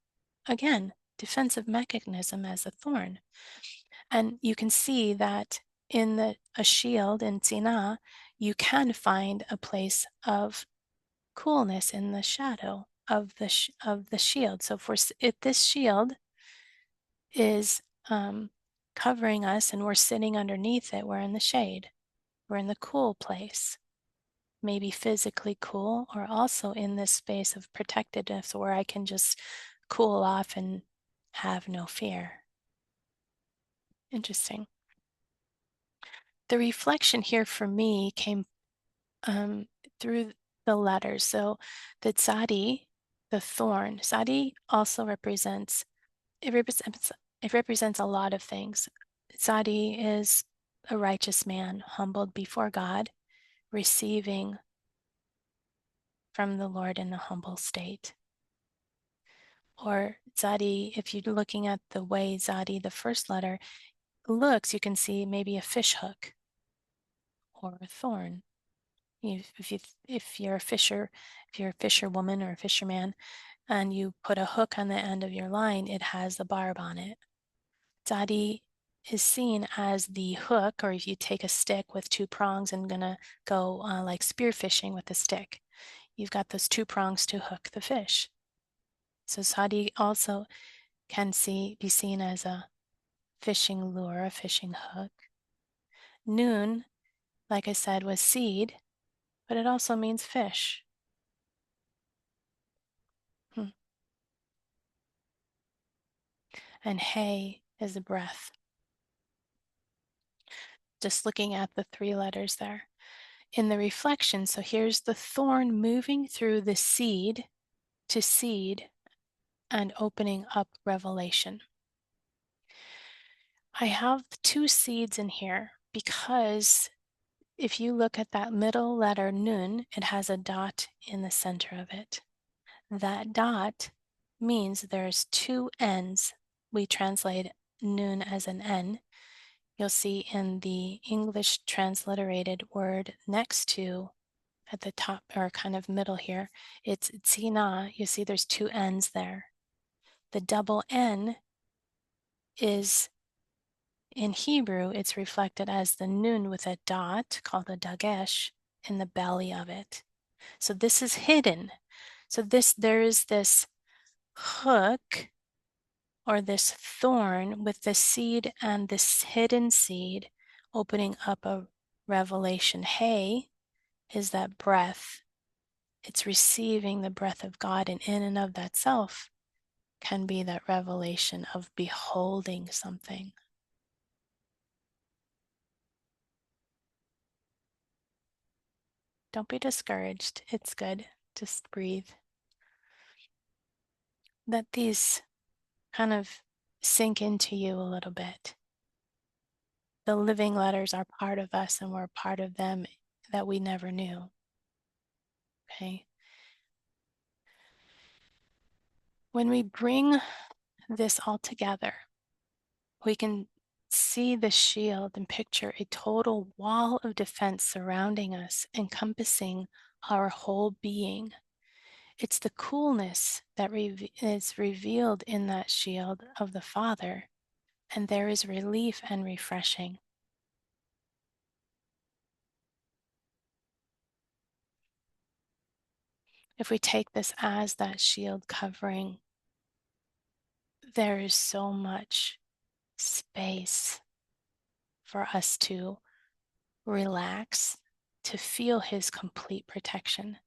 again, defensive mechanism as a thorn. And you can see that in a shield in tzina, you can find a place of coolness in the shadow of the shield. So if this shield is covering us and we're sitting underneath it, we're in the shade, we're in the cool place, maybe physically cool, or also in this space of protectedness where I can just cool off and have no fear. Interesting. The reflection here for me came through the letters. So the tzadi, the thorn, tzadi also represents a lot of things. Tzadi is a righteous man, humbled before God, receiving from the Lord in a humble state. Or tzadi, if you're looking at the way tzadi, the first letter, looks, you can see maybe a fish hook or a thorn. If you're a fisherwoman or a fisherman, and you put a hook on the end of your line, it has a barb on it. Tzadi is seen as the hook, or if you take a stick with two prongs and gonna go like spearfishing with a stick, you've got those two prongs to hook the fish. So tzadi also can be seen as a fishing lure, a fishing hook. Nun, like I said, was seed, but it also means fish. And hey is a breath. Just looking at the three letters there. In the reflection, so here's the thorn moving through the seed to seed and opening up revelation. I have two seeds in here because if you look at that middle letter nun, it has a dot in the center of it. That dot means there's two N's. We translate nun as an N. You'll see in the English transliterated word next to at the top or kind of middle here, it's tzina. You see there's two N's there. The double N is in Hebrew, it's reflected as the nun with a dot called a dagesh in the belly of it. So this is hidden. So there is this hook or this thorn with the seed and this hidden seed opening up a revelation. Hey is that breath. It's receiving the breath of God, and in and of that self can be that revelation of beholding something. Don't be discouraged. It's good. Just breathe. Let these kind of sink into you a little bit. The living letters are part of us, and we're part of them that we never knew. Okay. When we bring this all together, we can see the shield and picture a total wall of defense surrounding us, encompassing our whole being. It's the coolness that is revealed in that shield of the Father, and there is relief and refreshing. If we take this as that shield covering, there is so much space for us to relax, to feel His complete protection.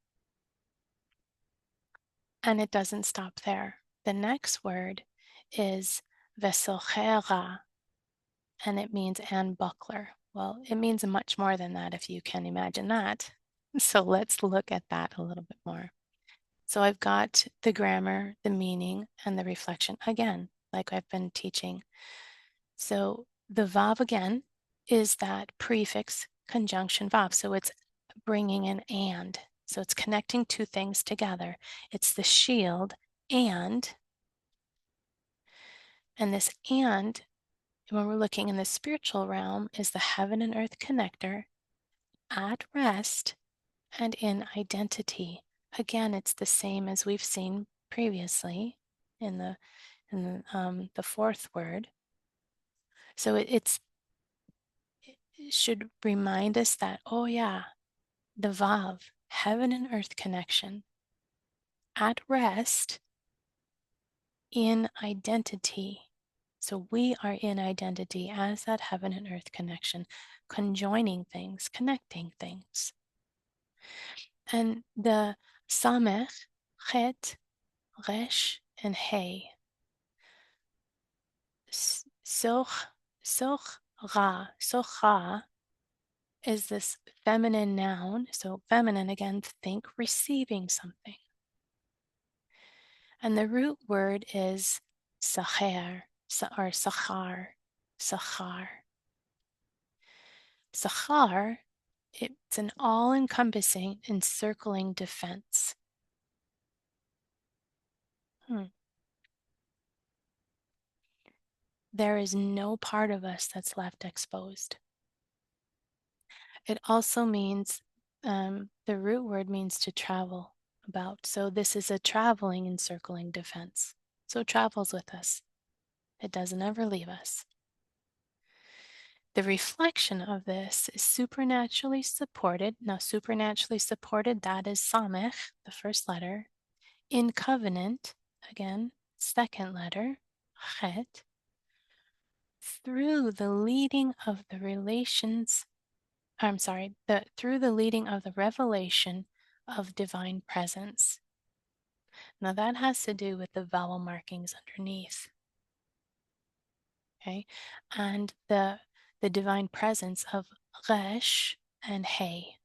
And it doesn't stop there. The next word is vesochera, and it means and buckler. Well, it means much more than that, if you can imagine that. So let's look at that a little bit more. So I've got the grammar, the meaning, and the reflection again, like I've been teaching. So the vav again is that prefix conjunction vav. So it's bringing an and. So it's connecting two things together. It's the shield and this and, when we're looking in the spiritual realm, is the heaven and earth connector at rest and in identity. Again, it's the same as we've seen previously in the fourth word. So it should remind us that, oh yeah, the Vav, heaven and earth connection, at rest in identity. So we are in identity as that heaven and earth connection, conjoining things, connecting things. And the Samech, Chet, Resh, and Hey. Soch, Socha is this feminine noun. So feminine again, think receiving something. And the root word is sacher, or sachar, sachar. Sachar, it's an all-encompassing, encircling defense. There is no part of us that's left exposed. It also means, the root word means to travel about. So this is a traveling, encircling defense. So it travels with us. It doesn't ever leave us. The reflection of this is supernaturally supported. Now, supernaturally supported, that is Samech, the first letter. In covenant, again, second letter, Chet, through the leading of the through the leading of the revelation of divine presence. Now that has to do with the vowel markings underneath. Okay, and the divine presence of Resh and Hey.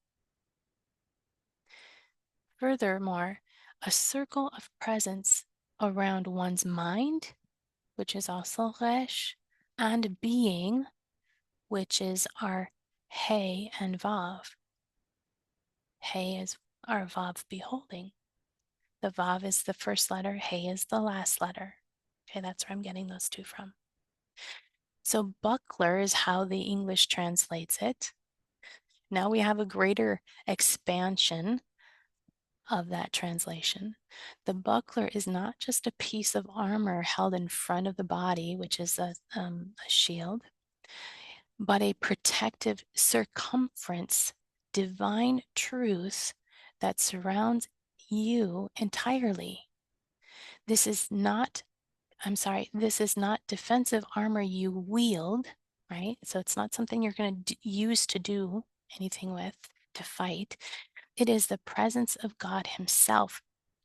Furthermore, a circle of presence around one's mind, which is also Resh, and being, which is our Hey and Vav. Hey is our Vav beholding. The Vav is the first letter, Hey is the last letter. Okay, that's where I'm getting those two from. So buckler is how the English translates it. Now we have a greater expansion of that translation. The buckler is not just a piece of armor held in front of the body, which is a shield, but a protective circumference, divine truth that surrounds you entirely. This is not defensive armor you wield, right? So it's not something you're going to use to do anything with, to fight. It is the presence of God Himself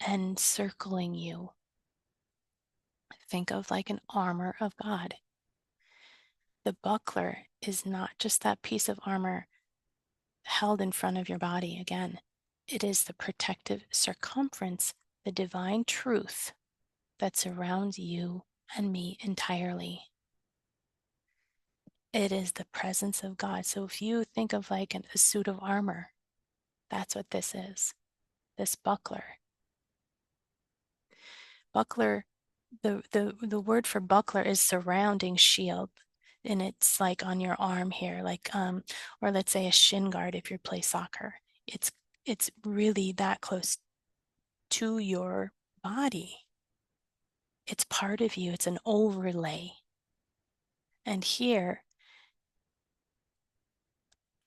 encircling you. Think of like an armor of God. The buckler is not just that piece of armor held in front of your body again. It is the protective circumference, the divine truth that surrounds you and me entirely. It is the presence of God. So if you think of like a suit of armor, that's what this is, this buckler. Buckler the word for buckler is surrounding shield, and it's like on your arm here, like or let's say a shin guard if you play soccer. It's really that close to your body. It's part of you. It's an overlay. And here,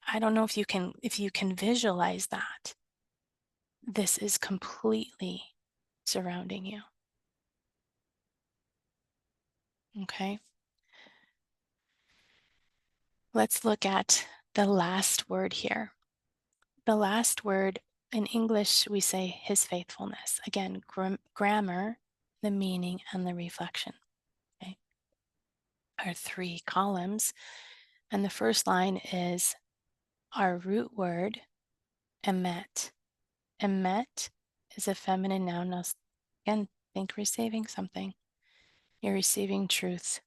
I don't know if you can visualize that. This is completely surrounding you. Okay? Let's look at the last word here. The last word in English, we say his faithfulness. Again, grammar, the meaning, and the reflection. Okay? Our three columns. And the first line is our root word, emet. Emet is a feminine noun. Now, again, think receiving something. You're receiving truth.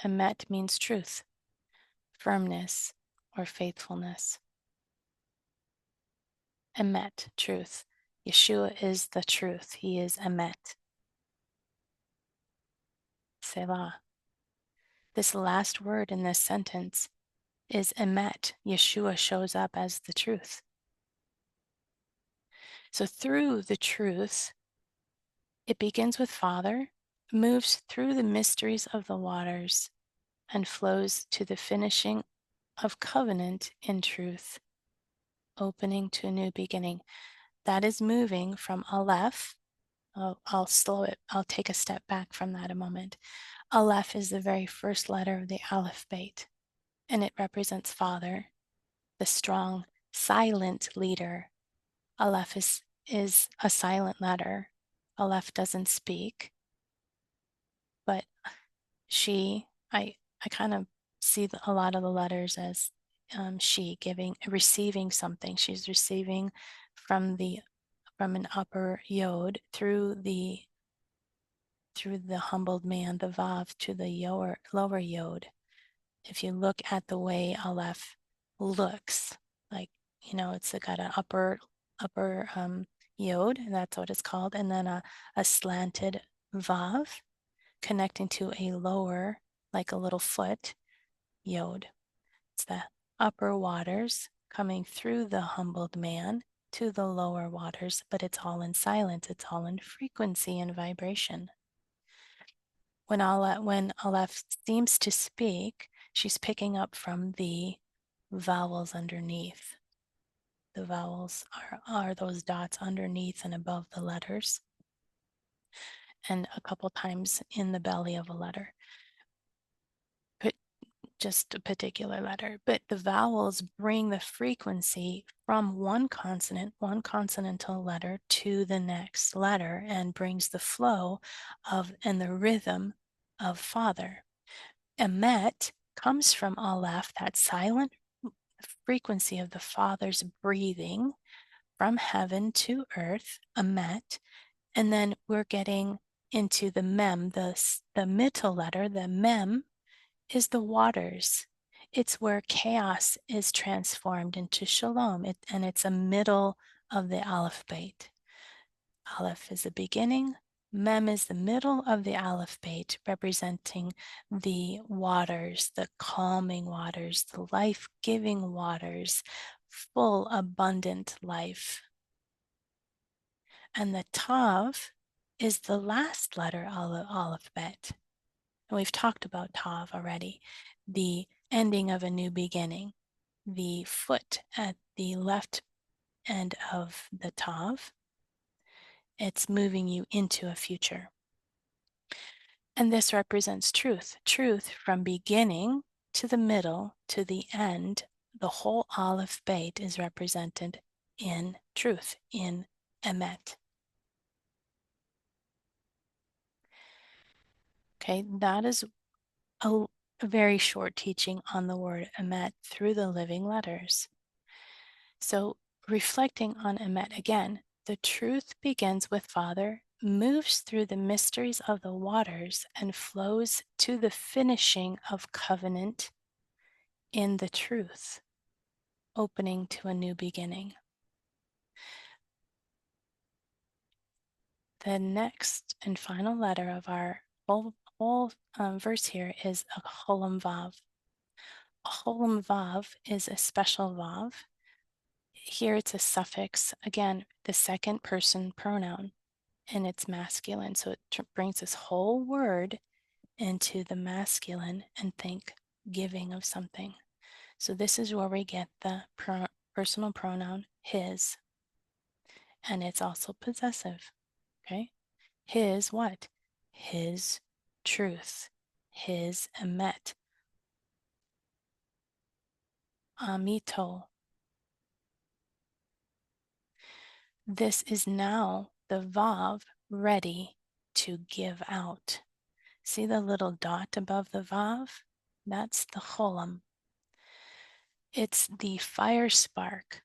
Emet means truth, firmness, or faithfulness. Emet, truth. Yeshua is the truth. He is Emet. Selah. This last word in this sentence is Emet. Yeshua shows up as the truth. So through the truth, it begins with Father, moves through the mysteries of the waters, and flows to the finishing of covenant in truth, opening to a new beginning. That is moving from Aleph. I'll slow it. I'll take a step back from that a moment. Aleph is the very first letter of the alphabet, and it represents Father, the strong, silent leader. Aleph is a silent letter. Aleph doesn't speak, but I kind of see a lot of the letters as she receiving something. She's receiving from an upper yod through the humbled man, the vav, to the lower yod. If you look at the way Aleph looks, like, it's got an upper yod, and that's what it's called, and then a slanted vav connecting to a lower, like a little foot, yod. It's the upper waters coming through the humbled man to the lower waters, but it's all in silence. It's all in frequency and vibration. When Aleph seems to speak, she's picking up from the vowels underneath. The vowels are those dots underneath and above the letters, and a couple times in the belly of a letter. But just a particular letter. But the vowels bring the frequency from one consonantal letter to the next letter, and brings the flow and the rhythm of Father. Emet comes from Aleph, that silent frequency of the Father's breathing from heaven to earth, Emet, and then we're getting into the Mem, the middle letter, the Mem is the waters. It's where chaos is transformed into shalom, and it's a middle of the alphabet. Aleph is the beginning, Mem is the middle of the alphabet, representing the waters, the calming waters, the life-giving waters, full, abundant life. And the Tav is the last letter of the alphabet. And we've talked about Tav already, the ending of a new beginning, the foot at the left end of the Tav. It's moving you into a future. And this represents truth. Truth from beginning to the middle to the end. The whole Aleph Beit is represented in truth, in Emet. Okay, that is a very short teaching on the word Emet through the living letters. So reflecting on Emet again, the truth begins with Father, moves through the mysteries of the waters, and flows to the finishing of covenant in the truth, opening to a new beginning. The next and final letter of our whole verse here is a cholam vav. A cholam vav is a special vav. Here it's a suffix, again, the second person pronoun, and it's masculine. So it brings this whole word into the masculine and think giving of something. So this is where we get the personal pronoun his, and it's also possessive. Okay, his what? His truth, his emet, amito. This is now the vav ready to give out. See the little dot above the vav? That's the cholam. It's the fire spark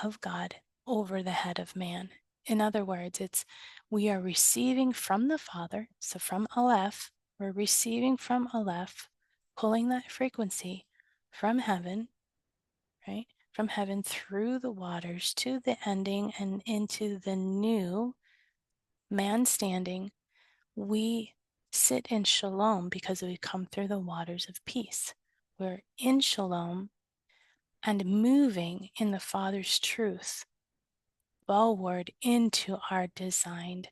of God over the head of man. In other words, it's we are receiving from the Father, so from Aleph, we're receiving from Aleph, pulling that frequency from heaven, right? From heaven through the waters to the ending and into the new man standing. We sit in shalom because we come through the waters of peace. We're in shalom and moving in the Father's truth forward into our designed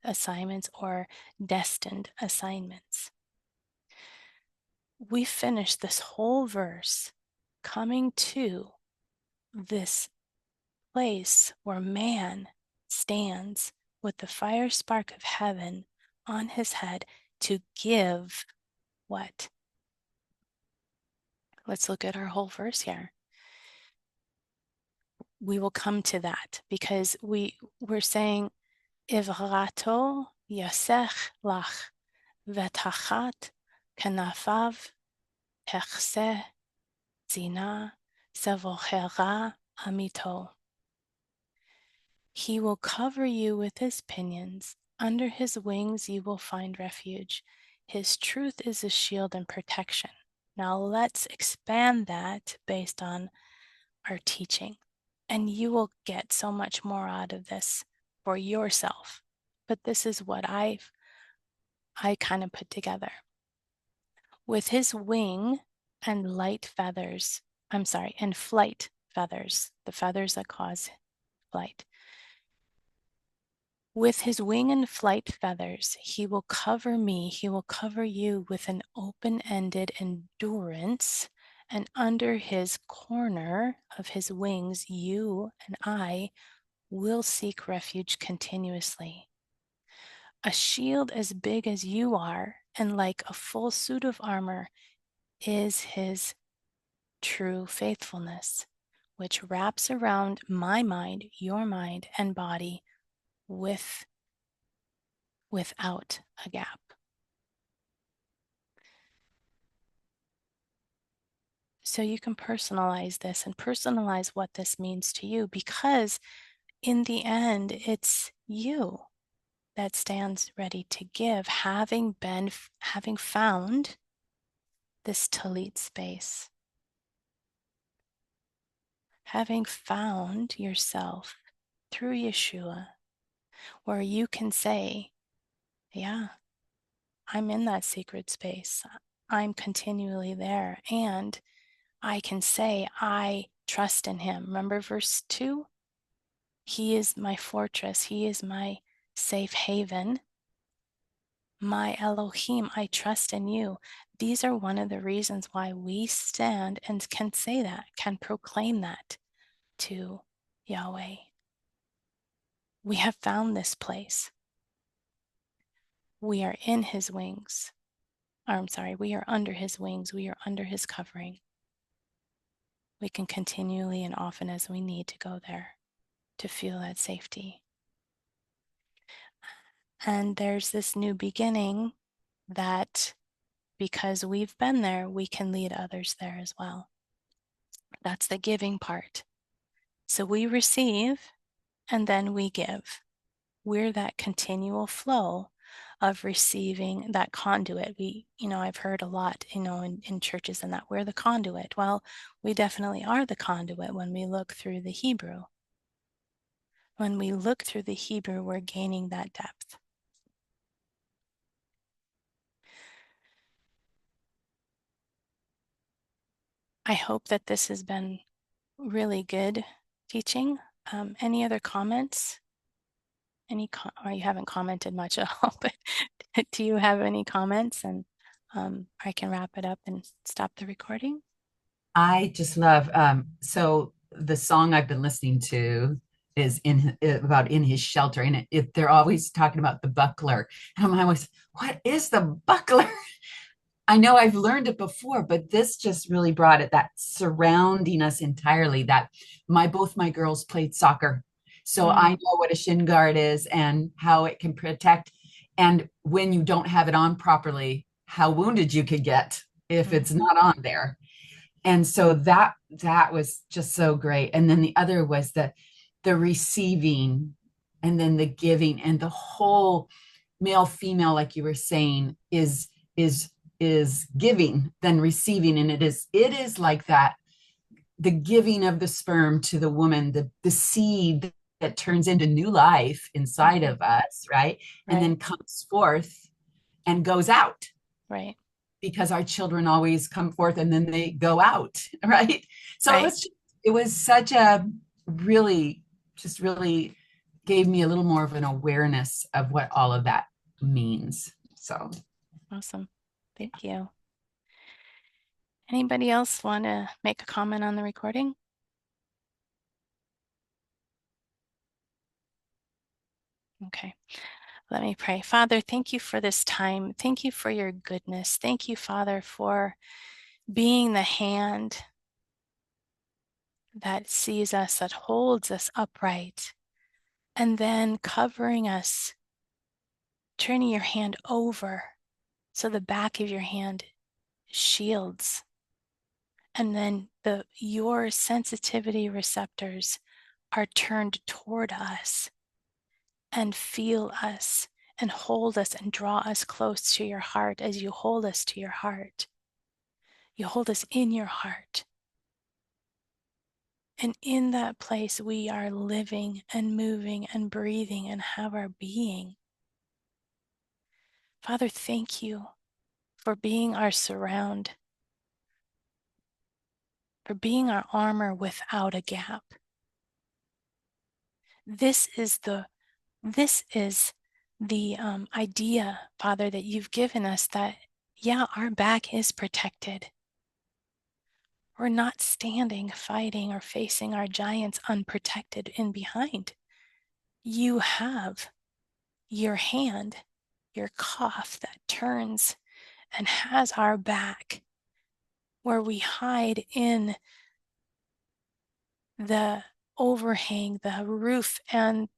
assignments or destined assignments. We finish this whole verse coming to this place where man stands with the fire spark of heaven on his head to give what? Let's look at our whole verse here. We will come to that because we're saying Ivrato yasech lach vetachat kanafav hechse zina sevochera amito. He will cover you with his pinions. Under his wings you will find refuge. His truth is a shield and protection. Now let's expand that based on our teaching. And you will get so much more out of this for yourself. But this is what I kind of put together. With his wing and light feathers, and flight feathers, the feathers that cause flight. With his wing and flight feathers, he will cover me, he will cover you with an open-ended endurance, and under his corner of his wings, you and I will seek refuge continuously. A shield as big as you are, and like a full suit of armor, is his true faithfulness, which wraps around my mind, your mind, and body without a gap. So you can personalize this and personalize what this means to you, because in the end, it's you that stands ready to give, having found this talit space, having found yourself through Yeshua, where you can say, yeah, I'm in that secret space. I'm continually there. And I can say, I trust in him. Remember verse 2? He is my fortress. He is my safe haven. My Elohim, I trust in you. These are one of the reasons why we stand and can say that, can proclaim that to Yahweh. We have found this place. We are in his wings. We are under his wings. We are under his covering. We can continually and often as we need to go there to feel that safety. And there's this new beginning that because we've been there, we can lead others there as well. That's the giving part. So we receive and then we give. We're that continual flow of receiving, that conduit. I've heard a lot, in churches and that we're the conduit. Well, we definitely are the conduit when we look through the Hebrew. When we look through the Hebrew, we're gaining that depth. I hope that this has been really good teaching. Any other comments? Or you haven't commented much at all, but do you have any comments? And I can wrap it up and stop the recording. I just love so the song I've been listening to is about in his shelter, and they're always talking about the buckler, and I'm always, what is the buckler? I know I've learned it before, but this just really brought it, that surrounding us entirely. That both my girls played soccer, so I know what a shin guard is and how it can protect, and when you don't have it on properly, how wounded you could get if it's not on there. And so that was just so great. And then the other was the receiving, and then the giving, and the whole male female, like you were saying, is is giving then receiving. And it is like that, the giving of the sperm to the woman, the seed that turns into new life inside of us, right? And Right, then comes forth and goes out, right, because our children always come forth and then they go out, right? So right. it was such a really, just really gave me a little more of an awareness of what all of that means. So Awesome. Thank you. Anybody else want to make a comment on the recording? Okay. Let me pray. Father, thank you for this time. Thank you for your goodness. Thank you, Father, for being the hand that sees us, that holds us upright, and then covering us, turning your hand over so the back of your hand shields. And then your sensitivity receptors are turned toward us and feel us and hold us and draw us close to your heart as you hold us to your heart. You hold us in your heart. And in that place, we are living and moving and breathing and have our being. Father, thank you for being our surround, for being our armor without a gap. This is the idea, Father, that you've given us, that, yeah, our back is protected. We're not standing, fighting, or facing our giants unprotected in behind. You have your hand, your cough that turns and has our back, where we hide in the overhang, the roof, and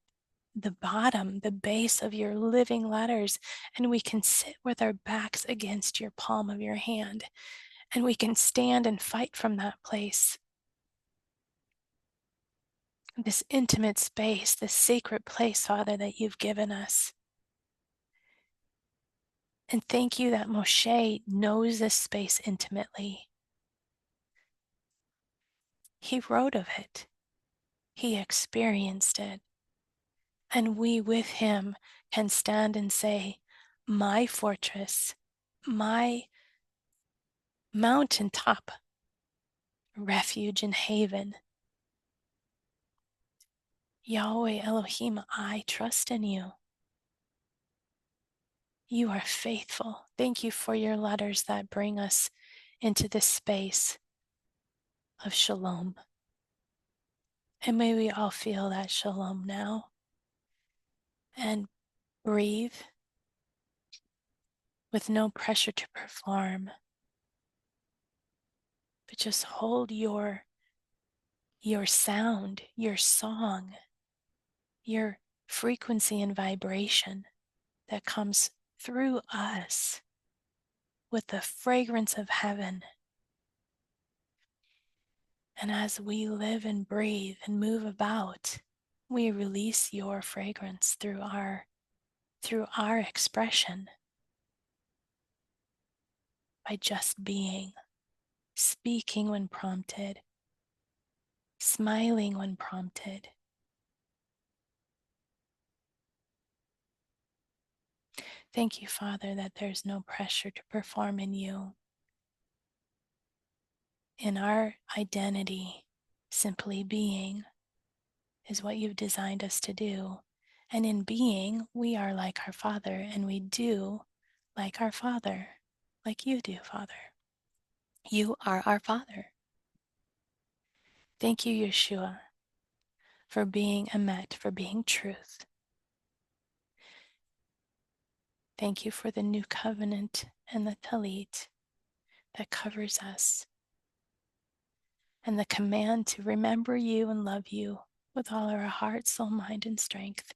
the bottom, the base of your living letters, and we can sit with our backs against your palm of your hand, and we can stand and fight from that place. This intimate space, this sacred place, Father, that you've given us. And thank you that Moshe knows this space intimately. He wrote of it. He experienced it. And we with him can stand and say, my fortress, my mountaintop, refuge and haven. Yahweh Elohim, I trust in you. You are faithful. Thank you for your letters that bring us into this space of shalom. And may we all feel that shalom now and breathe with no pressure to perform, but just hold your sound, your song, your frequency and vibration that comes through us with the fragrance of heaven. And as we live and breathe and move about, we release your fragrance through our expression by just being, speaking when prompted, smiling when prompted, Thank you, Father, that there's no pressure to perform in you. In our identity, simply being is what you've designed us to do. And in being, we are like our Father, and we do like our Father, like you do, Father. You are our Father. Thank you, Yeshua, for being Emet, for being truth. Thank you for the new covenant and the talit that covers us, and the command to remember you and love you with all our heart, soul, mind, and strength,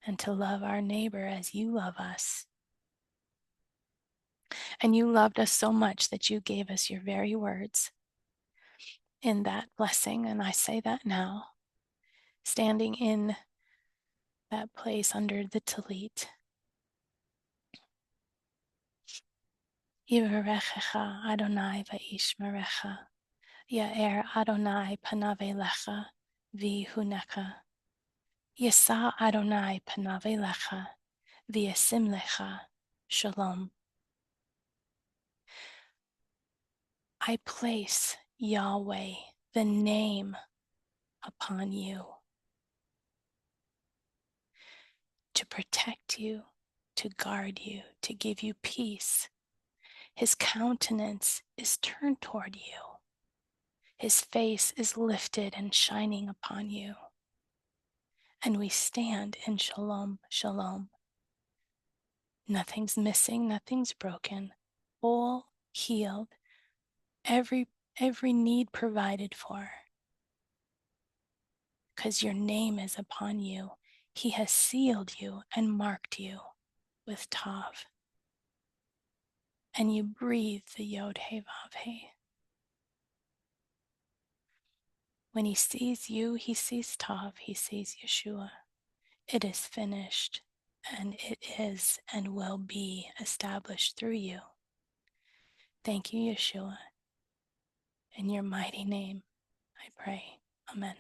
and to love our neighbor as you love us. And you loved us so much that you gave us your very words in that blessing. And I say that now, standing in that place under the talit. Yivarechecha Adonai va'ishmerecha. Ya'er Adonai panave lecha v'yihuneka. Yisa Adonai panave lecha v'yasim lecha shalom. I place Yahweh, the name, upon you to protect you, to guard you, to give you peace. His countenance is turned toward you. His face is lifted and shining upon you. And we stand in shalom, shalom. Nothing's missing, nothing's broken. Whole, healed, every need provided for. Because your name is upon you. He has sealed you and marked you with Tav. And you breathe the Yod He Vav He. When he sees you, he sees Tav, he sees Yeshua. It is finished, and it is and will be established through you. Thank you, Yeshua. In your mighty name, I pray. Amen.